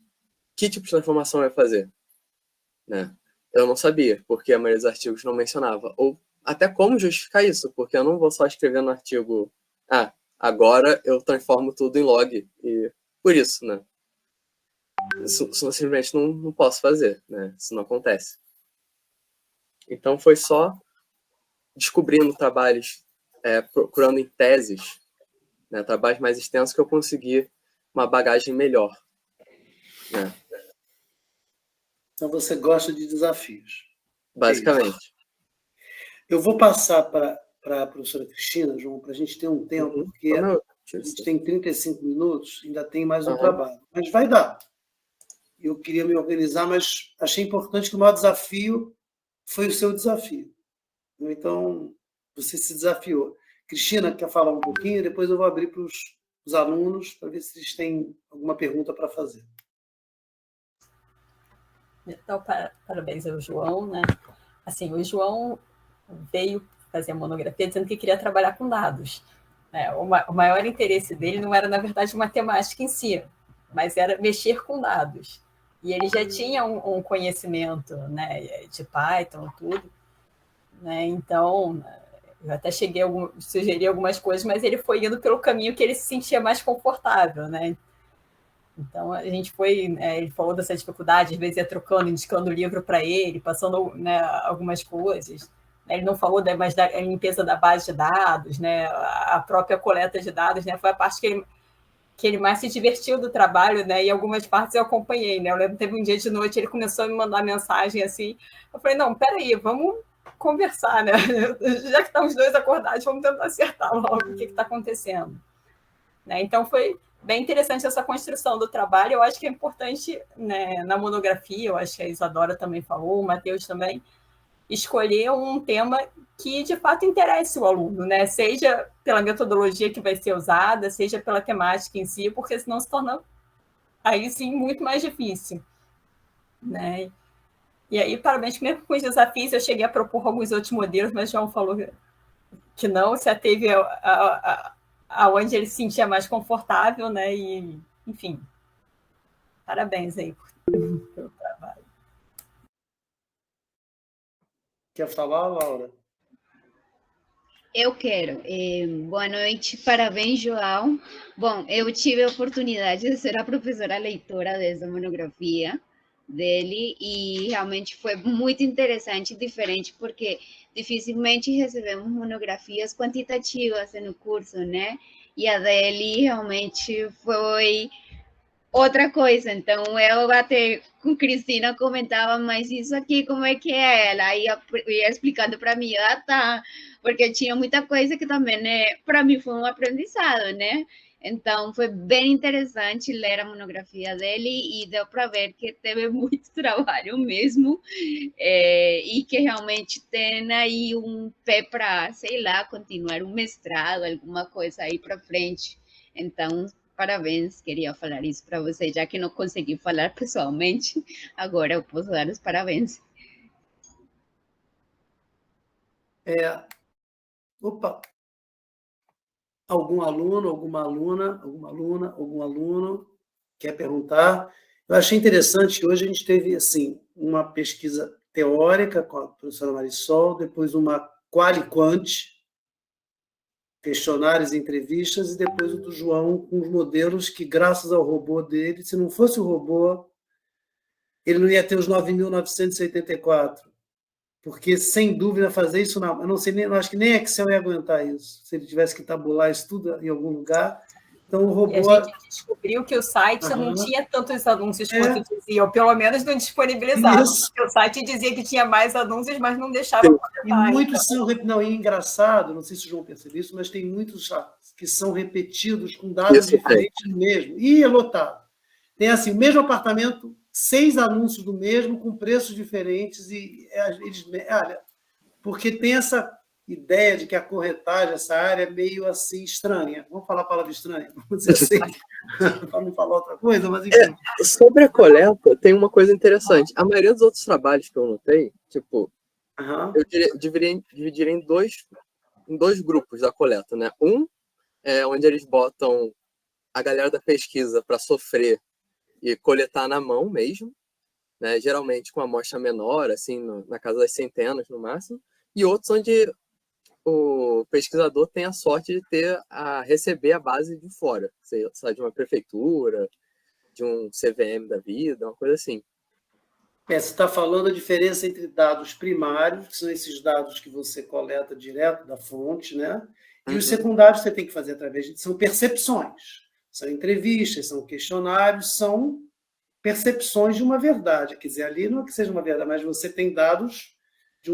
Speaker 7: que tipo de transformação eu ia fazer, né? Eu não sabia, porque a maioria dos artigos não mencionava. Ou até como justificar isso, porque eu não vou só escrever no artigo, agora eu transformo tudo em log, e por isso, né? Isso eu simplesmente não posso fazer, né? Isso não acontece. Então foi só descobrindo trabalhos, procurando em teses, né, trabalhos mais extensos, que eu consegui uma bagagem melhor, né?
Speaker 1: Então você gosta de desafios.
Speaker 7: Basicamente.
Speaker 1: Eu vou passar para a professora Cristina, João, para a gente ter um tempo, porque a gente tem 35 minutos, ainda tem mais um trabalho. Mas vai dar. Eu queria me organizar, mas achei importante que o maior desafio foi o seu desafio. Então, você se desafiou. Cristina, quer falar um pouquinho? Depois eu vou abrir para os alunos, para ver se eles têm alguma pergunta para fazer.
Speaker 8: Então, parabéns ao João, né? Assim, o João veio fazer a monografia dizendo que queria trabalhar com dados, né? O maior interesse dele não era, na verdade, matemática em si, mas era mexer com dados. E ele já tinha um conhecimento, né, de Python, tudo, né? Então, eu até cheguei a sugerir algumas coisas, mas ele foi indo pelo caminho que ele se sentia mais confortável, né? Então, a gente foi, ele falou dessa dificuldade, às vezes ia trocando, indicando o livro para ele, passando, né, algumas coisas. Ele não falou mais da limpeza da base de dados, né, a própria coleta de dados, né, foi a parte que ele mais se divertiu do trabalho, né, e algumas partes eu acompanhei, né. Eu lembro que teve um dia de noite, ele começou a me mandar mensagem assim, eu falei, não, peraí, vamos conversar, né, já que estamos dois acordados, vamos tentar acertar logo o que está acontecendo. Né? Então, foi bem interessante essa construção do trabalho. Eu acho que é importante, né, na monografia, eu acho que a Isadora também falou, o Matheus também, escolher um tema que, de fato, interesse o aluno, né? Seja pela metodologia que vai ser usada, seja pela temática em si, porque senão se torna, aí sim, muito mais difícil. Né? E aí, parabéns, mesmo com os desafios, eu cheguei a propor alguns outros modelos, mas o João falou que não, se ateve aonde ele se sentia mais confortável, né? E, enfim, parabéns aí pelo trabalho.
Speaker 1: Quer falar, Laura?
Speaker 9: Eu quero. Boa noite, parabéns, João. Bom, eu tive a oportunidade de ser a professora leitora dessa monografia dele e realmente foi muito interessante e diferente, porque dificilmente recebemos monografias quantitativas no curso, né? E a dele realmente foi outra coisa. Então, eu até com Cristina comentava, mas isso aqui, como é que é? Ela ia explicando para mim, tá, porque tinha muita coisa que também, né, para mim foi um aprendizado, né? Então, foi bem interessante ler a monografia dele e deu para ver que teve muito trabalho mesmo e que realmente tem aí um pé para, sei lá, continuar um mestrado, alguma coisa aí para frente. Então, parabéns, queria falar isso para você, já que não consegui falar pessoalmente, agora eu posso dar os parabéns.
Speaker 1: Opa! Algum aluno, alguma aluna, algum aluno quer perguntar? Eu achei interessante, hoje a gente teve assim, uma pesquisa teórica com a professora Marisol, depois uma quali-quant, questionários e entrevistas, e depois o do João com os modelos que, graças ao robô dele, se não fosse o robô, ele não ia ter os 9.984. Porque, sem dúvida, fazer isso, não, eu não sei, eu acho que nem Excel ia aguentar isso, se ele tivesse que tabular isso tudo em algum lugar. Então, o robô...
Speaker 8: E a gente descobriu que o site não tinha tantos anúncios quanto diziam, pelo menos não disponibilizava. Porque o site dizia que tinha mais anúncios, mas não deixava comentar.
Speaker 1: E muitos são... Não, e engraçado, não sei se o João percebeu isso, mas tem muitos que são repetidos com dados diferentes mesmo. E é lotado. Tem assim, o mesmo apartamento, 6 anúncios do mesmo, com preços diferentes, e eles... Olha, porque tem essa ideia de que a corretagem, essa área é meio assim estranha. Vamos falar a palavra estranha? Vamos dizer assim, para não falar outra coisa, mas enfim.
Speaker 7: Sobre a coleta, tem uma coisa interessante. A maioria dos outros trabalhos que eu notei, tipo, eu dividiria em dois grupos da coleta, né? Um é onde eles botam a galera da pesquisa para sofrer e coletar na mão mesmo, né, geralmente com uma amostra menor, assim, na casa das centenas no máximo, e outros onde o pesquisador tem a sorte de receber a base de fora, sei lá, de uma prefeitura, de um CVM da vida, uma coisa assim.
Speaker 1: Você está falando a diferença entre dados primários, que são esses dados que você coleta direto da fonte, né? E os secundários que você tem que fazer através são percepções, são entrevistas, são questionários, são percepções de uma verdade. Quer dizer, ali não é que seja uma verdade, mas você tem dados de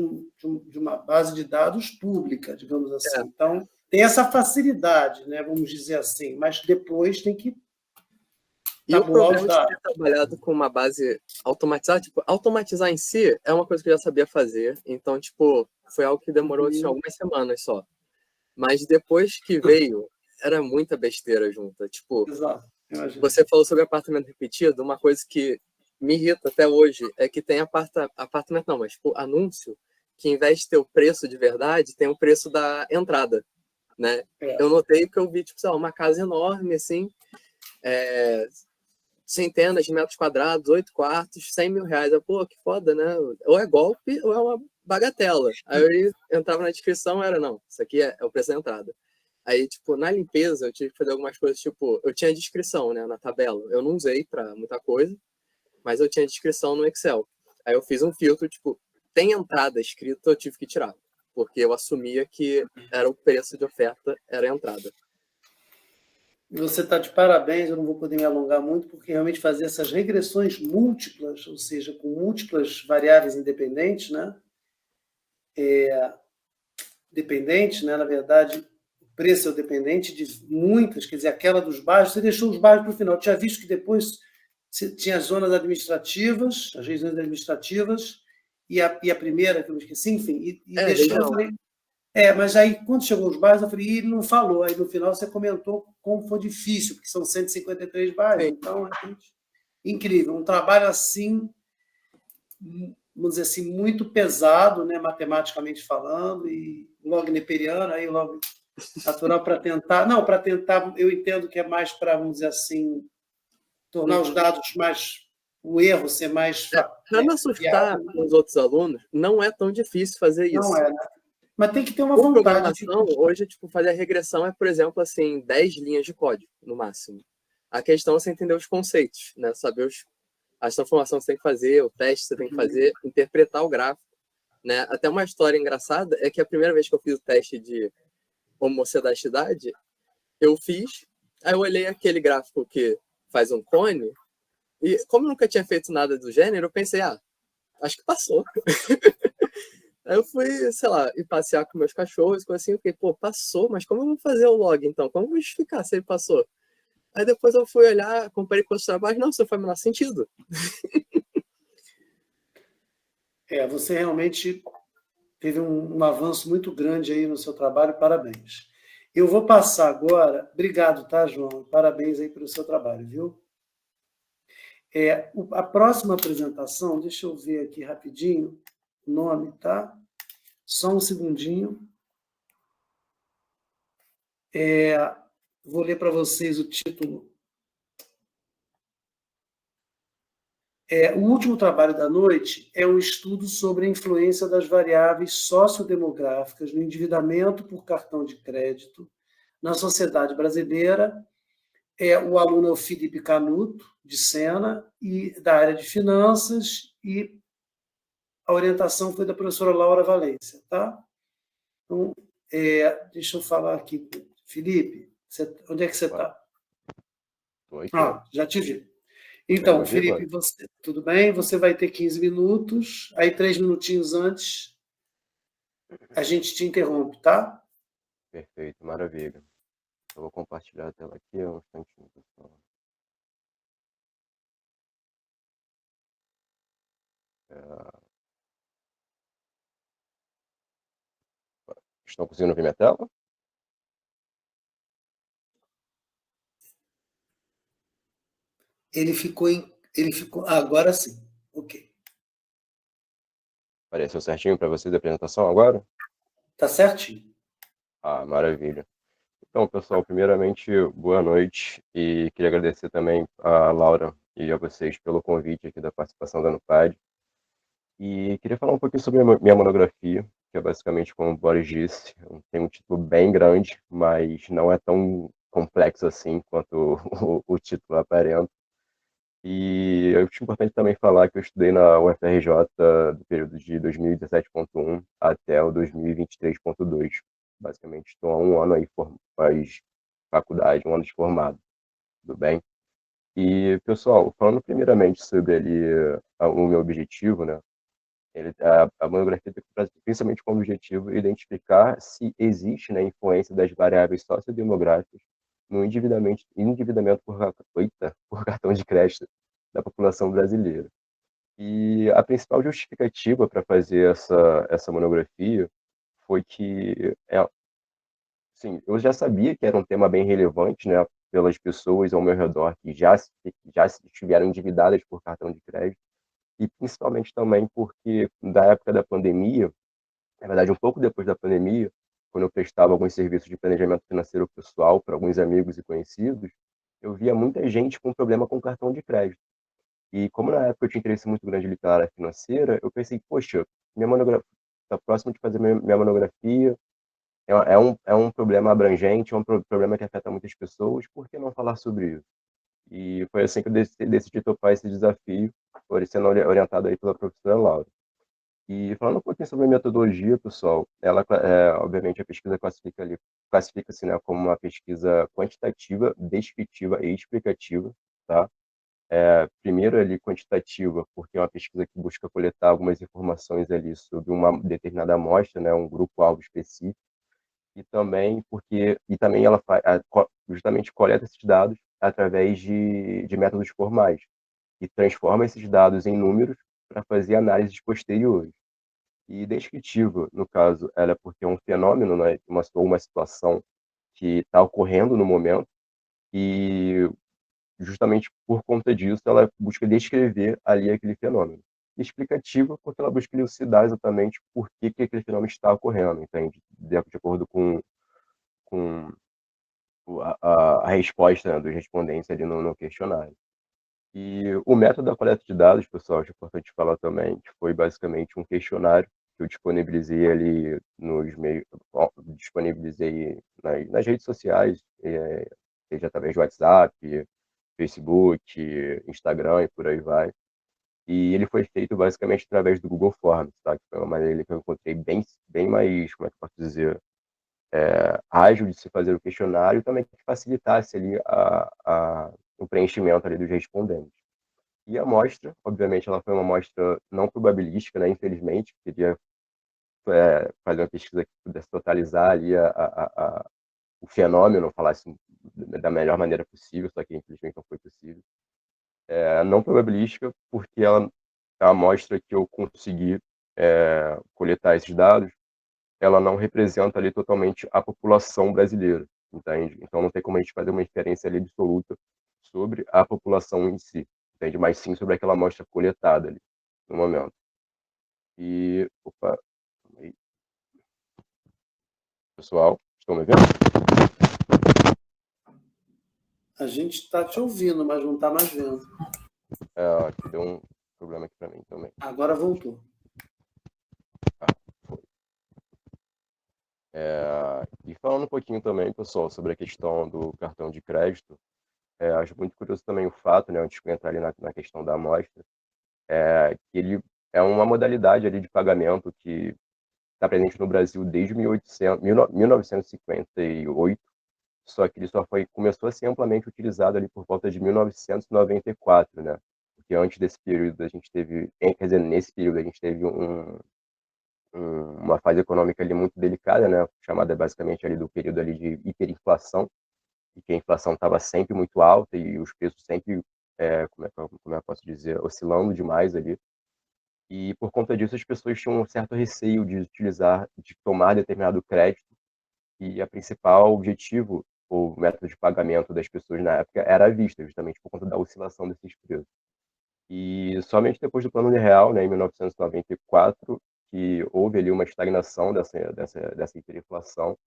Speaker 1: uma base de dados pública, digamos assim. Então, tem essa facilidade, né? Vamos dizer assim, mas depois tem que
Speaker 7: e o problema de ter trabalhado com uma base automatizada, tipo, automatizar em si é uma coisa que eu já sabia fazer, então, tipo, foi algo que demorou assim, algumas semanas só. Mas depois que veio, era muita besteira junta. Tipo, você falou sobre apartamento repetido, uma coisa que me irrita até hoje é que tem apartamento não, mas tipo, anúncio, que em vez de ter o preço de verdade, tem o preço da entrada, né? Eu notei que eu vi, tipo, sei lá, uma casa enorme, assim, centenas de metros quadrados, 8 quartos, 100 mil reais. Pô, que foda, né? Ou é golpe ou é uma bagatela. Aí eu entrava na descrição, não, isso aqui é o preço da entrada. Aí, tipo, na limpeza, eu tive que fazer algumas coisas, tipo, eu tinha descrição, né, na tabela. Eu não usei para muita coisa, mas eu tinha descrição no Excel. Aí eu fiz um filtro, tipo, tem entrada escrita, eu tive que tirar, porque eu assumia que era o preço de oferta, era a entrada.
Speaker 1: Você está de parabéns, eu não vou poder me alongar muito, porque realmente fazer essas regressões múltiplas, ou seja, com múltiplas variáveis independentes, né? Dependentes, né? Na verdade, o preço é o dependente de muitas, quer dizer, aquela dos bairros, você deixou os bairros para o final. Eu tinha visto que depois tinha as zonas administrativas, as regiões administrativas, e a primeira, que eu esqueci, enfim, e deixou, eu falei, mas aí, quando chegou os bairros, eu falei, ele não falou. Aí, no final, você comentou como foi difícil, porque são 153 bairros. Então, incrível. Um trabalho assim, vamos dizer assim, muito pesado, né, matematicamente falando, e log neperiano, aí log natural para tentar... Não, para tentar, eu entendo que é mais para, vamos dizer assim, tornar os dados mais... o erro ser mais...
Speaker 7: Para não assustar os outros alunos, não é tão difícil fazer isso.
Speaker 1: Não é, né? Mas tem que ter uma vontade.
Speaker 7: Hoje, tipo, fazer a regressão é, por exemplo, assim, 10 linhas de código, no máximo. A questão é você entender os conceitos, né? Saber as transformações que você tem que fazer, o teste que você tem que fazer, interpretar o gráfico, né? Até uma história engraçada é que a primeira vez que eu fiz o teste de homocedasticidade, eu fiz, aí eu olhei aquele gráfico que faz um cone, e como eu nunca tinha feito nada do gênero, eu pensei, acho que passou. Aí eu fui, sei lá, ir passear com meus cachorros, coisa assim, eu fiquei, pô, passou, mas como eu vou fazer o log, então? Como eu vou justificar se ele passou? Aí depois eu fui olhar, comparei com os trabalhos, não, isso não faz o menor sentido.
Speaker 1: Você realmente teve um avanço muito grande aí no seu trabalho, parabéns. Eu vou passar agora, obrigado, tá, João? Parabéns aí pelo seu trabalho, viu? A próxima apresentação, deixa eu ver aqui rapidinho, o nome, tá? Só um segundinho. Vou ler para vocês o título. O último trabalho da noite é um estudo sobre a influência das variáveis sociodemográficas no endividamento por cartão de crédito na sociedade brasileira. O aluno é o Felipe Canuto, de Sena, e da área de finanças, e a orientação foi da professora Laura Valência, tá? Então, deixa eu falar aqui. Felipe, onde é que você está?
Speaker 10: Estou aqui.
Speaker 1: Já te vi. Então, Felipe, tudo bem? Você vai ter 15 minutos, aí 3 minutinhos antes a gente te interrompe, tá?
Speaker 10: Perfeito, maravilha. Eu vou compartilhar a tela aqui, um instantinho, pessoal. Estão conseguindo ver minha tela?
Speaker 1: Ele ficou agora sim. Ok.
Speaker 10: Apareceu certinho para vocês a apresentação agora?
Speaker 1: Tá certinho.
Speaker 10: Maravilha. Então, pessoal, primeiramente, boa noite, e queria agradecer também a Laura e a vocês pelo convite aqui da participação da Anupad. E queria falar um pouquinho sobre a minha monografia, que é basicamente, como o Boris disse, tem um título bem grande, mas não é tão complexo assim quanto o título aparenta. E eu acho importante também falar que eu estudei na UFRJ do período de 2017.1 até o 2023.2. Basicamente, estou há um ano aí faz faculdade, um ano de formado, tudo bem? E, pessoal, falando primeiramente sobre ali o meu objetivo, né? A monografia tem principalmente como objetivo identificar se existe, né, influência das variáveis sociodemográficas no endividamento por cartão de crédito da população brasileira. E a principal justificativa para fazer essa monografia foi que, sim, eu já sabia que era um tema bem relevante, né, pelas pessoas ao meu redor que já estiveram endividadas por cartão de crédito, e principalmente também porque, da época da pandemia, na verdade, um pouco depois da pandemia, quando eu prestava alguns serviços de planejamento financeiro pessoal para alguns amigos e conhecidos, eu via muita gente com problema com cartão de crédito. E como na época eu tinha interesse muito grande em área financeira, eu pensei, poxa, minha monografia está próximo de fazer minha monografia, é um problema abrangente, é um problema que afeta muitas pessoas, por que não falar sobre isso? E foi assim que eu decidi topar esse desafio, sendo orientado aí pela professora Laura. E falando um pouquinho sobre a metodologia, pessoal, ela, obviamente, a pesquisa classifica-se, né, como uma pesquisa quantitativa, descritiva e explicativa, tá? Primeiro ali quantitativa, porque é uma pesquisa que busca coletar algumas informações ali sobre uma determinada amostra, né, um grupo-alvo específico, e também ela justamente coleta esses dados através de métodos formais e transforma esses dados em números para fazer análises posteriores. E descritiva, no caso, ela é porque é um fenômeno, né, uma situação que está ocorrendo no momento, e justamente por conta disso ela busca descrever ali aquele fenômeno. Explicativa, porque ela busca elucidar exatamente por que aquele fenômeno está ocorrendo, entende? De acordo com a resposta, né, dos respondentes ali no questionário. E o método da coleta de dados, pessoal, acho importante falar também, que foi basicamente um questionário que eu disponibilizei ali disponibilizei nas redes sociais, seja através do WhatsApp, Facebook, Instagram e por aí vai. E ele foi feito basicamente através do Google Forms, tá? Que foi uma maneira que eu encontrei bem mais, como é que eu posso dizer, ágil de se fazer o questionário, e também que facilitasse ali o preenchimento ali dos respondentes. E a amostra, obviamente, ela foi uma amostra não probabilística, né? Infelizmente, queria fazer uma pesquisa que pudesse totalizar ali o fenômeno, falasse da melhor maneira possível, só que infelizmente não foi possível. Não probabilística, porque a amostra que eu consegui coletar esses dados, ela não representa ali totalmente a população brasileira, entende? Então não tem como a gente fazer uma inferência ali absoluta sobre a população em si, entende? Mas sim sobre aquela amostra coletada ali no momento. E, opa, aí. Pessoal, estão me vendo?
Speaker 1: A gente está te ouvindo, mas não está mais vendo.
Speaker 10: Acho que deu um problema aqui para mim também.
Speaker 1: Agora voltou.
Speaker 10: Foi. E falando um pouquinho também, pessoal, sobre a questão do cartão de crédito, acho muito curioso também o fato, né, antes de entrar ali na questão da amostra, que ele é uma modalidade ali de pagamento que está presente no Brasil desde 1958, só que ele começou a ser amplamente utilizado ali por volta de 1994, né? Porque antes desse período a gente teve, quer dizer, nesse período a gente teve uma fase econômica ali muito delicada, né? Chamada basicamente ali do período ali de hiperinflação, e que a inflação estava sempre muito alta e os preços sempre, como eu posso dizer, oscilando demais ali. E por conta disso as pessoas tinham um certo receio de tomar determinado crédito, e a principal objetivo, ou método de pagamento das pessoas na época era à vista, justamente por conta da oscilação desses preços. E somente depois do Plano Real, né, em 1994, que houve ali uma estagnação dessa hiperinflação,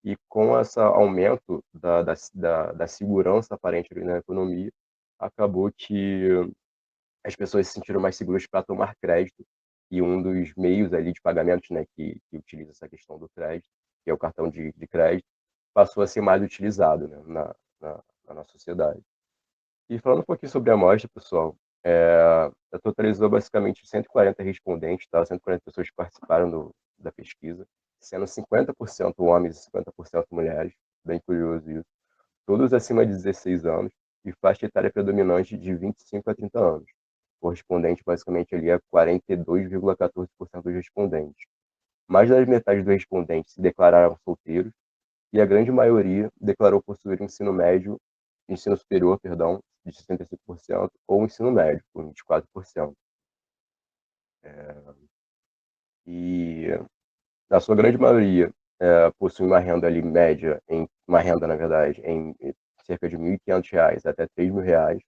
Speaker 10: e com esse aumento da segurança aparente ali na economia, acabou que as pessoas se sentiram mais seguras para tomar crédito, e um dos meios ali de pagamentos, né, que utiliza essa questão do crédito, que é o cartão de crédito, passou a ser mais utilizado, né, na nossa sociedade. E falando um pouquinho sobre a amostra, pessoal, totalizou basicamente 140 respondentes, tá? 140 pessoas que participaram da pesquisa, sendo 50% homens e 50% mulheres, bem curioso isso, todos acima de 16 anos, e faixa etária predominante de 25 a 30 anos, correspondente basicamente ali a 42,14% dos respondentes. Mais da metade dos respondentes se declararam solteiros, e a grande maioria declarou possuir ensino superior, perdão, de 65%, ou ensino médio, por 24%. E na sua grande maioria possui uma renda ali média, uma renda, na verdade, em cerca de R$ 1.500 até R$ 3.000.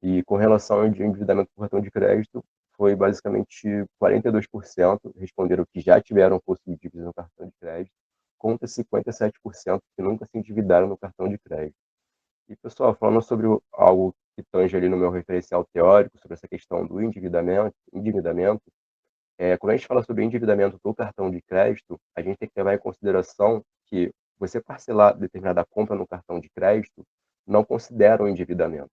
Speaker 10: E com relação ao endividamento por cartão de crédito, foi basicamente 42% responderam que já tiveram possuído dívidas no cartão de crédito, contra 57% que nunca se endividaram no cartão de crédito. E, pessoal, falando sobre algo que tange ali no meu referencial teórico, sobre essa questão do endividamento, quando a gente fala sobre endividamento do cartão de crédito, a gente tem que levar em consideração que você parcelar determinada compra no cartão de crédito não considera um endividamento.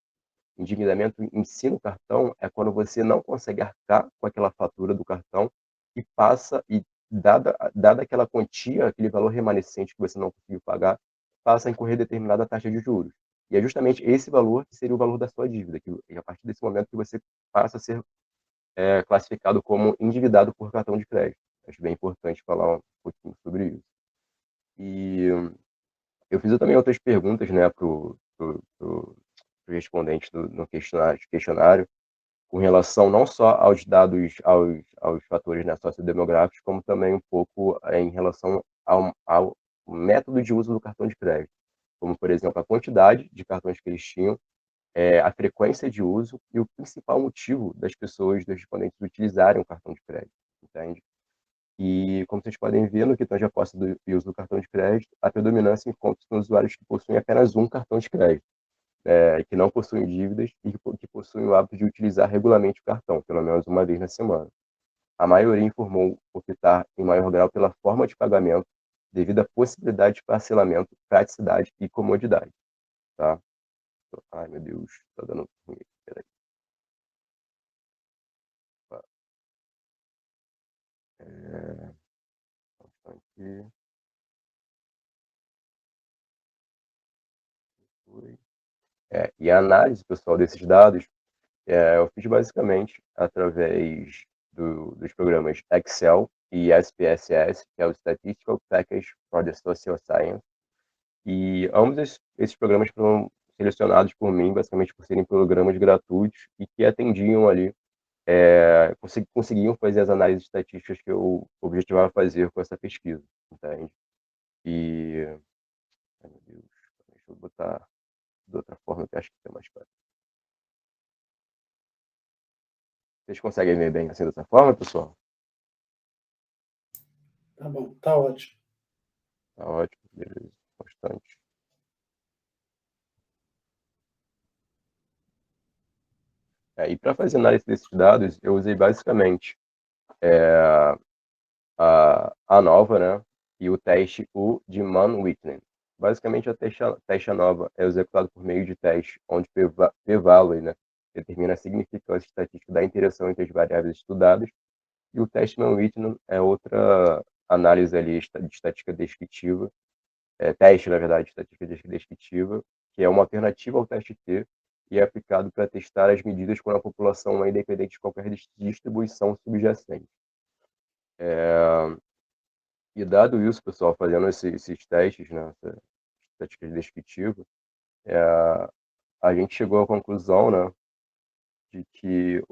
Speaker 10: Endividamento em si no cartão é quando você não consegue arcar com aquela fatura do cartão e passa, e dada aquela quantia, aquele valor remanescente que você não conseguiu pagar, passa a incorrer determinada taxa de juros. E é justamente esse valor que seria o valor da sua dívida, que a partir desse momento que você passa a ser classificado como endividado por cartão de crédito. Acho bem importante falar um pouquinho sobre isso. E eu fiz também outras perguntas, né, para os respondentes no questionário, com relação não só aos dados, aos fatores, né, sociodemográficos, como também um pouco em relação ao método de uso do cartão de crédito, como, por exemplo, a quantidade de cartões que eles tinham, a frequência de uso e o principal motivo das pessoas, dos respondentes, utilizarem o cartão de crédito, entende? E, como vocês podem ver, no que tange a posse e uso do cartão de crédito, a predominância encontra-se nos usuários que possuem apenas um cartão de crédito, que não possuem dívidas e que possuem o hábito de utilizar regularmente o cartão, pelo menos uma vez na semana. A maioria informou optar em maior grau pela forma de pagamento, devido à possibilidade de parcelamento, praticidade e comodidade. Tá? Ai, meu Deus, tá dando ruim aqui, peraí. Aqui. E a análise, pessoal, desses dados, eu fiz basicamente através dos programas Excel e SPSS, que é o Statistical Package for the Social Science. E ambos esses programas foram selecionados por mim, basicamente por serem programas gratuitos e que atendiam ali, conseguiam fazer as análises estatísticas que eu objetivava fazer com essa pesquisa, entende? E, ai meu Deus, deixa eu botar de outra forma que eu acho que é mais fácil. Vocês conseguem ver bem assim dessa forma, pessoal?
Speaker 1: Tá bom, tá ótimo.
Speaker 10: Tá ótimo, beleza, bastante. E para fazer análise desses dados, eu usei basicamente a nova, né, e o teste U de Mann-Whitney. Basicamente, a teste ANOVA é executado por meio de teste onde p-value, né, determina a significância estatística da interação entre as variáveis estudadas, e o teste Mann-Whitney é outra análise ali de estatística descritiva, teste, na verdade, de estatística descritiva, que é uma alternativa ao teste T e é aplicado para testar as medidas quando a população é independente de qualquer distribuição subjacente. E dado isso, pessoal, fazendo esses testes, né, essa estatística descritiva, a gente chegou à conclusão, né, de que,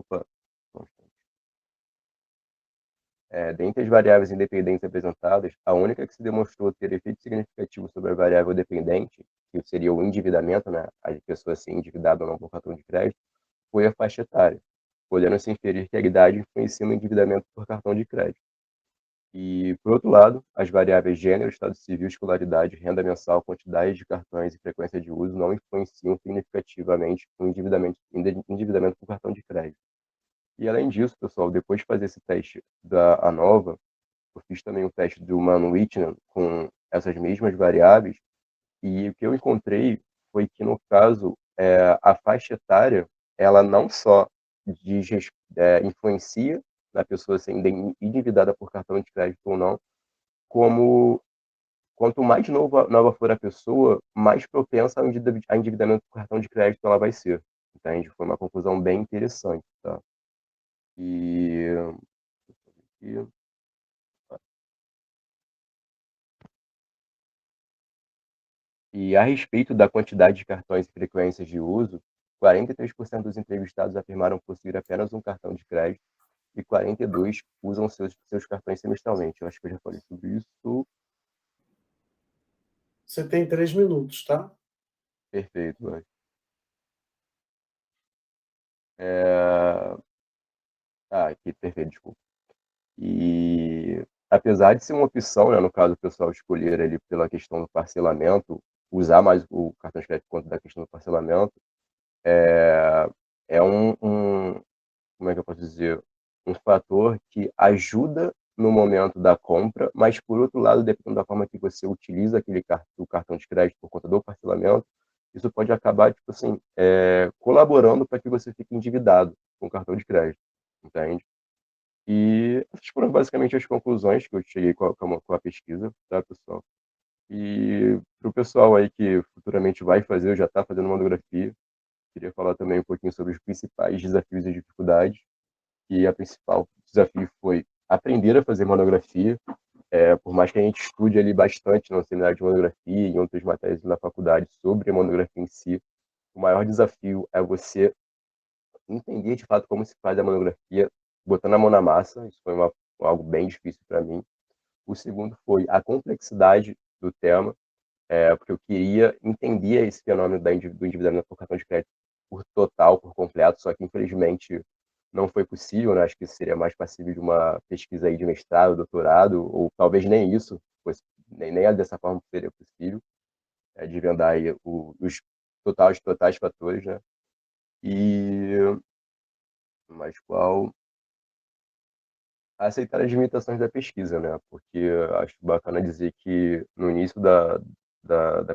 Speaker 10: dentre as variáveis independentes apresentadas, a única que se demonstrou ter efeito significativo sobre a variável dependente, que seria o endividamento, né, a pessoa ser endividada ou não por cartão de crédito, foi a faixa etária, podendo-se inferir que a idade influencia no endividamento por cartão de crédito. E, por outro lado, as variáveis gênero, estado civil, escolaridade, renda mensal, quantidade de cartões e frequência de uso não influenciam significativamente o endividamento com cartão de crédito. E, além disso, pessoal, depois de fazer esse teste da ANOVA, eu fiz também o teste do Mann Whitney com essas mesmas variáveis, e o que eu encontrei foi que, no caso, a faixa etária, ela não só influencia na pessoa ser endividada por cartão de crédito ou não, como quanto mais nova for a pessoa, mais propensa a endividamento por cartão de crédito ela vai ser. Entende? Foi uma conclusão bem interessante, tá? E, e E a respeito da quantidade de cartões e frequências de uso, 43% dos entrevistados afirmaram possuir apenas um cartão de crédito e 42% usam seus cartões semestralmente. Eu acho que eu já falei sobre isso.
Speaker 1: Você tem 3 minutos, tá?
Speaker 10: Perfeito, mano. Aqui, perfeito, desculpa. E apesar de ser uma opção, né, no caso o pessoal escolher ali pela questão do parcelamento, usar mais o cartão de crédito por conta da questão do parcelamento, é como é que eu posso dizer, um fator que ajuda no momento da compra, mas por outro lado, dependendo da forma que você utiliza o cartão de crédito por conta do parcelamento, isso pode acabar, tipo assim, colaborando para que você fique endividado com o cartão de crédito, entende? E essas foram basicamente as conclusões que eu cheguei com a pesquisa, tá, pessoal? E para o pessoal aí que futuramente vai fazer ou já está fazendo monografia, queria falar também um pouquinho sobre os principais desafios e dificuldades. E a principal desafio foi aprender a fazer monografia. Por mais que a gente estude ali bastante no seminário de monografia e em outras matérias na faculdade sobre a monografia em si, o maior desafio é você entender de fato como se faz a monografia, botando a mão na massa. Isso foi algo bem difícil para mim. O segundo foi a complexidade do tema, porque eu queria entender esse fenômeno do endividamento por cartão de crédito por total, por completo, só que infelizmente não foi possível, né? Acho que seria mais passível de uma pesquisa aí de mestrado, doutorado, ou talvez nem isso, nem dessa forma seria possível, desvendar aí os totais fatores, né? E mas qual aceitar as limitações da pesquisa, né? Porque acho bacana dizer que no início da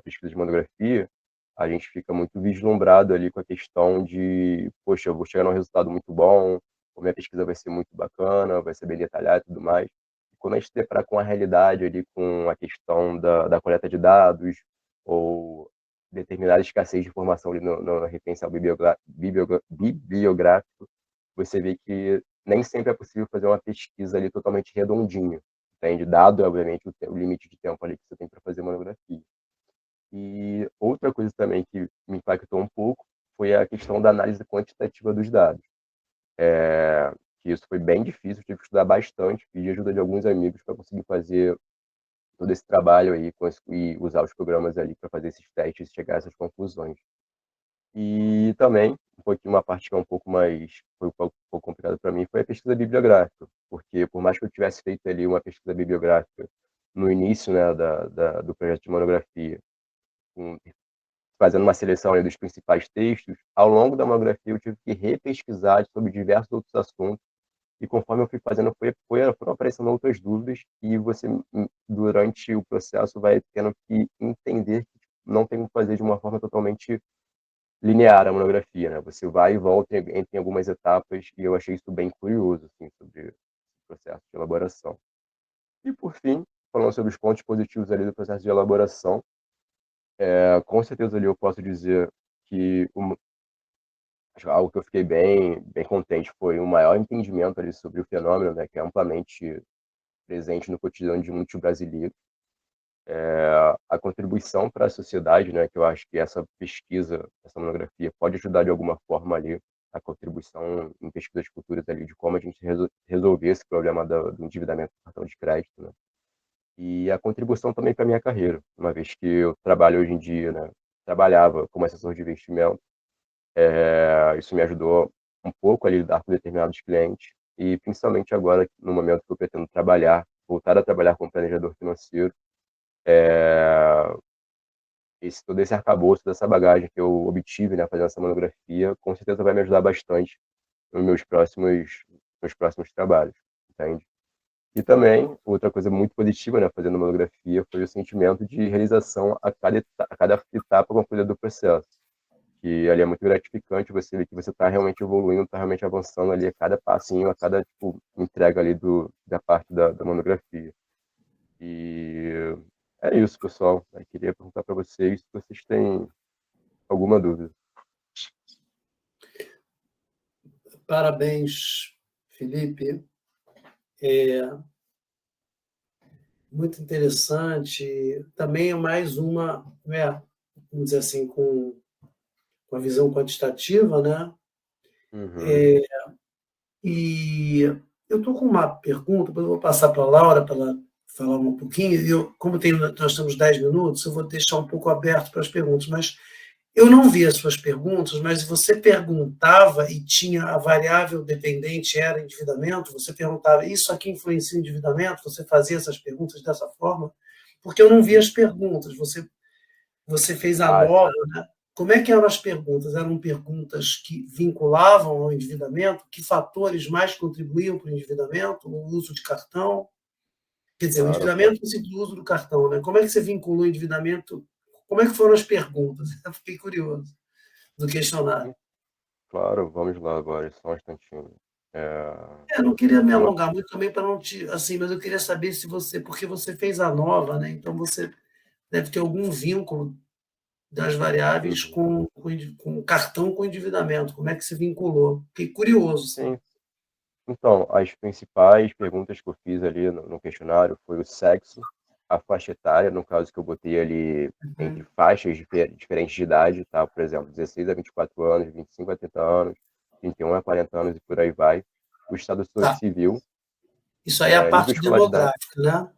Speaker 10: pesquisa de monografia, a gente fica muito vislumbrado ali com a questão de, poxa, eu vou chegar num resultado muito bom, a minha pesquisa vai ser muito bacana, vai ser bem detalhada e tudo mais. E quando a gente se depara com a realidade ali, com a questão da coleta de dados, ou determinada escassez de informação ali no referencial bibliográfico, você vê que nem sempre é possível fazer uma pesquisa ali totalmente redondinha, entende? Dado, obviamente, o limite de tempo ali que você tem para fazer monografia. E outra coisa também que me impactou um pouco foi a questão da análise quantitativa dos dados. Que isso foi bem difícil, tive que estudar bastante, pedi ajuda de alguns amigos para conseguir fazer todo esse trabalho aí e usar os programas ali para fazer esses testes e chegar a essas conclusões. E também, uma parte que é um pouco mais, foi um pouco complicada para mim, foi a pesquisa bibliográfica, porque por mais que eu tivesse feito ali uma pesquisa bibliográfica no início, né, do projeto de monografia, fazendo uma seleção ali dos principais textos, ao longo da monografia eu tive que repesquisar sobre diversos outros assuntos, e conforme eu fui fazendo, foram aparecendo outras dúvidas, e você, durante o processo, vai tendo que entender que não tem como fazer de uma forma totalmente linear a monografia, né? Você vai e volta entre algumas etapas, e eu achei isso bem curioso, assim, sobre o processo de elaboração. E, por fim, falando sobre os pontos positivos ali do processo de elaboração, com certeza ali eu posso dizer que algo que eu fiquei bem contente foi o maior entendimento ali sobre o fenômeno, né, que é amplamente presente no cotidiano de muitos brasileiros. A contribuição para a sociedade, né, que eu acho que essa pesquisa, essa monografia pode ajudar de alguma forma ali a contribuição em pesquisas futuras ali de como a gente resolver esse problema do endividamento do cartão de crédito, né? E a contribuição também para a minha carreira, uma vez que eu trabalho hoje em dia, né, trabalhava como assessor de investimento, isso me ajudou um pouco a lidar com determinados clientes, e principalmente agora, no momento que eu pretendo trabalhar voltar a trabalhar como planejador financeiro. Todo esse arcabouço, dessa bagagem que eu obtive, né, fazendo essa monografia, com certeza vai me ajudar bastante nos meus próximos trabalhos, entende? E também, outra coisa muito positiva, né, fazendo a monografia, foi o sentimento de realização a cada etapa concluída do processo. Que ali é muito gratificante você ver que você está realmente evoluindo, está realmente avançando ali a cada passinho, a cada tipo, entrega ali da parte da monografia. E é isso, pessoal. Eu queria perguntar para vocês se vocês têm alguma dúvida.
Speaker 1: Parabéns, Felipe. Muito interessante. Também é mais uma, né, vamos dizer assim, com a visão quantitativa, né?
Speaker 10: Uhum.
Speaker 1: E eu estou com uma pergunta, depois eu vou passar para a Laura para ela falar um pouquinho. Como nós temos 10 minutos, eu vou deixar um pouco aberto para as perguntas, mas eu não vi as suas perguntas, mas você perguntava e tinha a variável dependente era endividamento, você perguntava, isso aqui influencia o endividamento? Você fazia essas perguntas dessa forma? Porque eu não vi as perguntas, você fez a nova, né? Como é que eram as perguntas? Eram perguntas que vinculavam ao endividamento? Que fatores mais contribuíam para o endividamento? O uso de cartão? Quer dizer, o endividamento no sentido do uso do cartão, né? Como é que você vinculou o endividamento? Como é que foram as perguntas? Eu fiquei curioso do questionário.
Speaker 10: Claro, vamos lá agora, só um instantinho.
Speaker 1: Eu não queria me alongar muito também para não te... Assim, mas eu queria saber se você... Porque você fez a nova, né? Então você deve ter algum vínculo das variáveis com cartão com endividamento. Como é que se vinculou? Fiquei curioso.
Speaker 10: Sim. Então, as principais perguntas que eu fiz ali no questionário foi o sexo, a faixa etária, no caso que eu botei ali entre faixas diferentes de idade, tá? Por exemplo, 16 a 24 anos, 25 a 30 anos, 31 a 40 anos e por aí vai. O estado civil.
Speaker 1: Isso aí é a parte demográfica, né?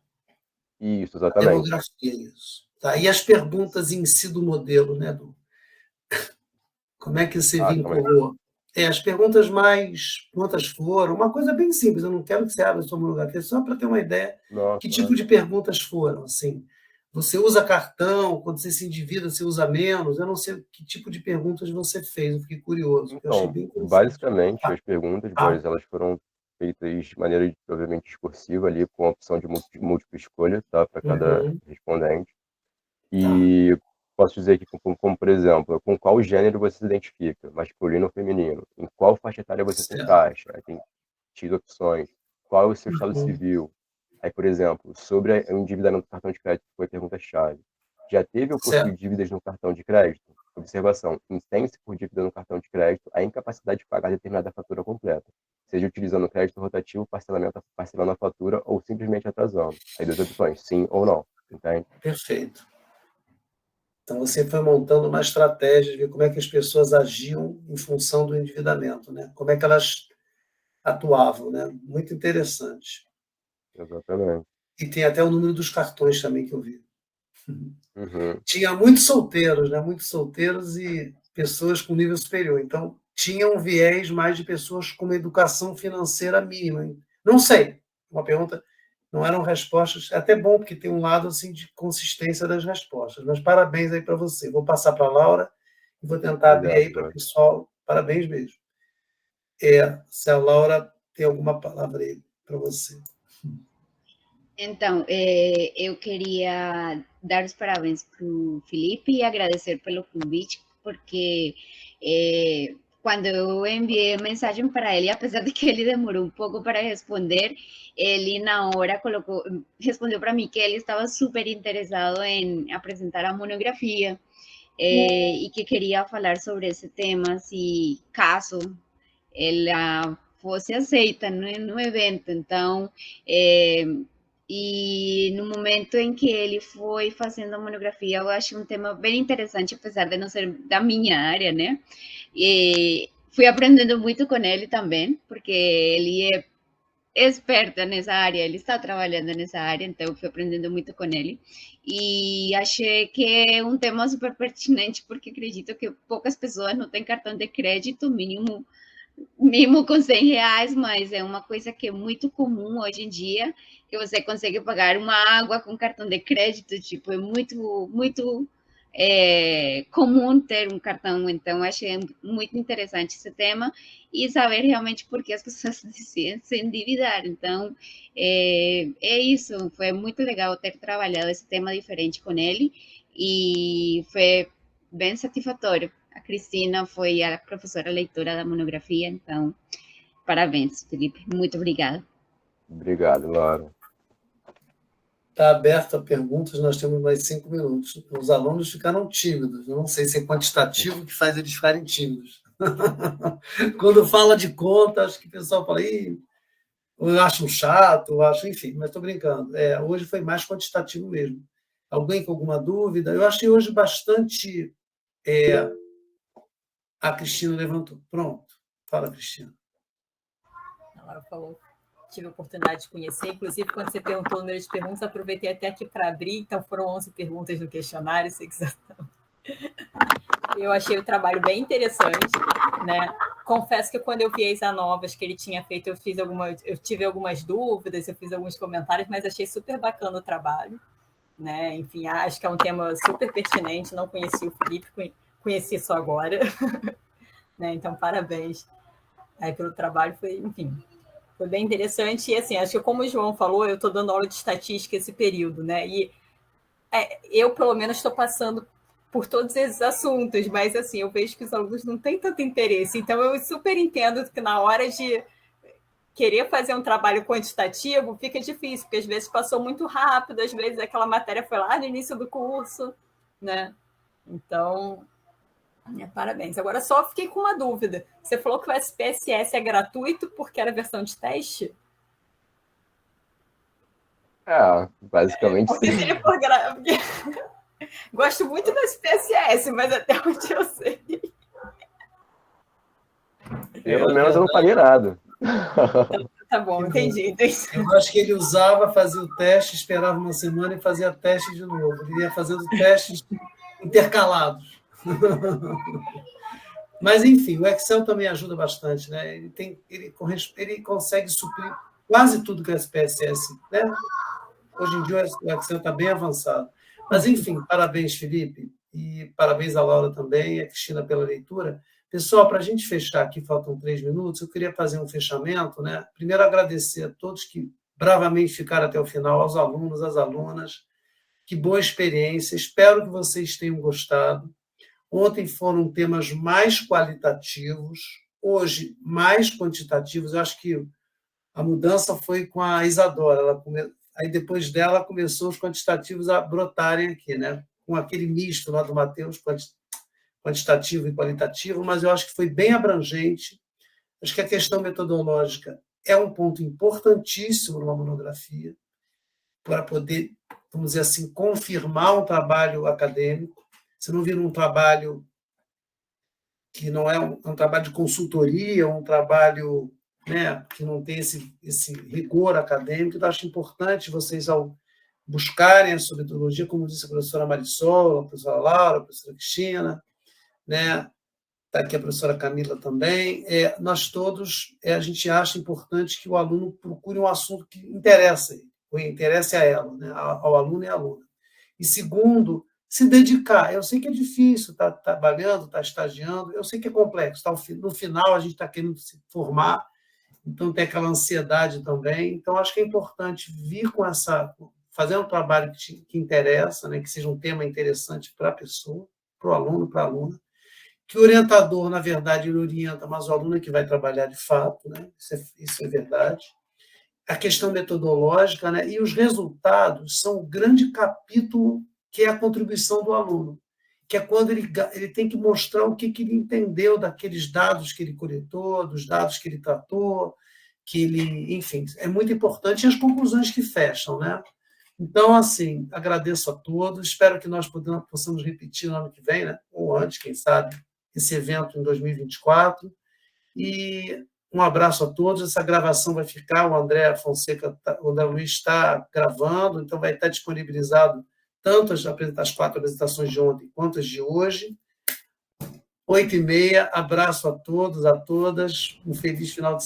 Speaker 10: Isso, exatamente.
Speaker 1: A demografia, isso. Tá. E as perguntas em si do modelo, né, Du? Como é que você vinculou? As perguntas mais... Quantas foram? Uma coisa bem simples, eu não quero que você abra a sua monografia, só para ter uma ideia que tipo de perguntas foram. Assim, você usa cartão, quando você se endivida, você usa menos? Eu não sei que tipo de perguntas você fez, eu fiquei curioso.
Speaker 10: Então,
Speaker 1: eu achei bem
Speaker 10: basicamente, as perguntas, Boris, elas foram feitas de maneira, obviamente, discursiva ali, com a opção de múltipla escolha, tá? Para cada respondente. E posso dizer que, como, por exemplo, com qual gênero você se identifica, masculino ou feminino? Em qual faixa etária você se encaixa? Aí tem X opções. Qual é o seu estado civil? Aí, por exemplo, sobre o endividamento do cartão de crédito, que foi a pergunta-chave. Já teve ou possui dívidas no cartão de crédito? Observação: entende-se por dívida no cartão de crédito a incapacidade de pagar determinada fatura completa, seja utilizando crédito rotativo, parcelando a fatura ou simplesmente atrasando. Aí 2 opções, sim ou não. Entende?
Speaker 1: Perfeito. Então, você foi montando uma estratégia de ver como é que as pessoas agiam em função do endividamento, né? Como é que elas atuavam, né? Muito interessante.
Speaker 10: Exatamente.
Speaker 1: E tem até o número dos cartões também que eu vi. Tinha muitos solteiros, né? Muitos solteiros e pessoas com nível superior. Então, tinha um viés mais de pessoas com uma educação financeira mínima. Não sei, uma pergunta... Não eram respostas, é até bom, porque tem um lado assim, de consistência das respostas. Mas parabéns aí para você. Vou passar para a Laura e vou tentar abrir aí para o pessoal. Parabéns mesmo. Se a Laura tem alguma palavra aí para você.
Speaker 9: Então, eu queria dar os parabéns para o Felipe e agradecer pelo convite, porque quando eu enviei mensagem para ele, apesar de que ele demorou um pouco para responder, ele na hora respondeu para mim que ele estava super interessado em apresentar a monografia e que queria falar sobre esse tema, se caso ela fosse aceita no evento. Então, e no momento em que ele foi fazendo a monografia, eu achei um tema bem interessante, apesar de não ser da minha área, né? E fui aprendendo muito com ele também, porque ele é experto nessa área, ele está trabalhando nessa área, então eu fui aprendendo muito com ele. E achei que é um tema super pertinente, porque acredito que poucas pessoas não têm cartão de crédito, mínimo mesmo com R$100, mas é uma coisa que é muito comum hoje em dia, que você consegue pagar uma água com cartão de crédito, tipo, é muito comum ter um cartão, então achei muito interessante esse tema e saber realmente por que as pessoas decidem se endividar. Então, é isso, foi muito legal ter trabalhado esse tema diferente com ele e foi bem satisfatório. A Cristina foi a professora leitora da monografia, então, parabéns, Felipe. Muito obrigada.
Speaker 10: Obrigado, Laura.
Speaker 1: Está aberto a perguntas, nós temos mais 5 minutos. Os alunos ficaram tímidos. Eu não sei se é quantitativo que faz eles ficarem tímidos. Quando fala de conta, acho que o pessoal fala, Ih, eu acho chato, eu acho, enfim, mas estou brincando. Hoje foi mais quantitativo mesmo. Alguém com alguma dúvida? Eu achei hoje bastante. A Cristina levantou. Pronto. Fala, Cristina.
Speaker 8: Ela falou. Tive a oportunidade de conhecer, inclusive quando você perguntou o número de perguntas, aproveitei até aqui para abrir, então foram 11 perguntas no questionário, se quiser. Eu achei o trabalho bem interessante, né? Confesso que quando eu vi as novas que ele tinha feito, eu tive algumas dúvidas, eu fiz alguns comentários, mas achei super bacana o trabalho, né? Enfim, acho que é um tema super pertinente, não conheci o Felipe, conheci só agora, né? Então, parabéns aí pelo trabalho, foi bem interessante. E, assim, acho que como o João falou, eu estou dando aula de estatística esse período, né? E eu, pelo menos, estou passando por todos esses assuntos, mas, assim, eu vejo que os alunos não têm tanto interesse. Então, eu super entendo que na hora de querer fazer um trabalho quantitativo fica difícil, porque às vezes passou muito rápido, às vezes aquela matéria foi lá no início do curso, né? Então, parabéns. Agora, só fiquei com uma dúvida. Você falou que o SPSS é gratuito porque era versão de teste?
Speaker 10: Basicamente
Speaker 8: porque
Speaker 10: sim.
Speaker 8: Se ele for Gosto muito do SPSS, mas até onde eu sei.
Speaker 10: Pelo menos eu não paguei nada.
Speaker 8: Tá bom, entendi.
Speaker 1: Eu acho que ele usava, fazia o teste, esperava uma semana e fazia teste de novo. Ele ia fazendo testes intercalados. Mas, enfim, o Excel também ajuda bastante, né? Ele consegue suprir quase tudo que o SPSS, né? Hoje em dia o Excel está bem avançado. Mas, enfim, parabéns, Felipe, e parabéns à Laura também, e a Cristina pela leitura. Pessoal, para a gente fechar aqui, faltam 3 minutos, eu queria fazer um fechamento, né? Primeiro, agradecer a todos que bravamente ficaram até o final, aos alunos, às alunas. Que boa experiência, espero que vocês tenham gostado. Ontem foram temas mais qualitativos, hoje mais quantitativos. Eu acho que a mudança foi com a Isadora. Aí depois dela começou os quantitativos a brotarem aqui, né? Com aquele misto lá do Matheus, quantitativo e qualitativo, mas eu acho que foi bem abrangente. Acho que a questão metodológica é um ponto importantíssimo numa monografia, para poder, vamos dizer assim, confirmar um trabalho acadêmico. Você não vira um trabalho que não é um trabalho de consultoria, um trabalho, né, que não tem esse rigor acadêmico. Então, acho importante vocês, ao buscarem a sua metodologia, como disse a professora Marisol, a professora Laura, a professora Cristina, né? Está aqui a professora Camila também. Nós todos, a gente acha importante que o aluno procure um assunto que interesse a ela, né? Ao aluno e à aluna. E segundo, se dedicar. Eu sei que é difícil, está trabalhando, está estagiando, eu sei que é complexo. No final, a gente está querendo se formar, então tem aquela ansiedade também. Então, acho que é importante vir com fazer um trabalho que interessa, né? Que seja um tema interessante para a pessoa, para o aluno, para a aluna. Que o orientador, na verdade, ele orienta, mas o aluno é que vai trabalhar de fato, né? Isso é verdade. A questão metodológica, né? E os resultados são o grande capítulo que é a contribuição do aluno, que é quando ele tem que mostrar o que ele entendeu daqueles dados que ele coletou, dos dados que ele tratou, enfim, é muito importante, e as conclusões que fecham, né? Então, assim, agradeço a todos, espero que nós possamos repetir no ano que vem, né? Ou antes, quem sabe, esse evento em 2024. E um abraço a todos. Essa gravação vai ficar, o André Fonseca, o André Luiz está gravando, então vai estar disponibilizado tanto as 4 apresentações de ontem quanto as de hoje. 8h30. Abraço a todos, a todas. Um feliz final de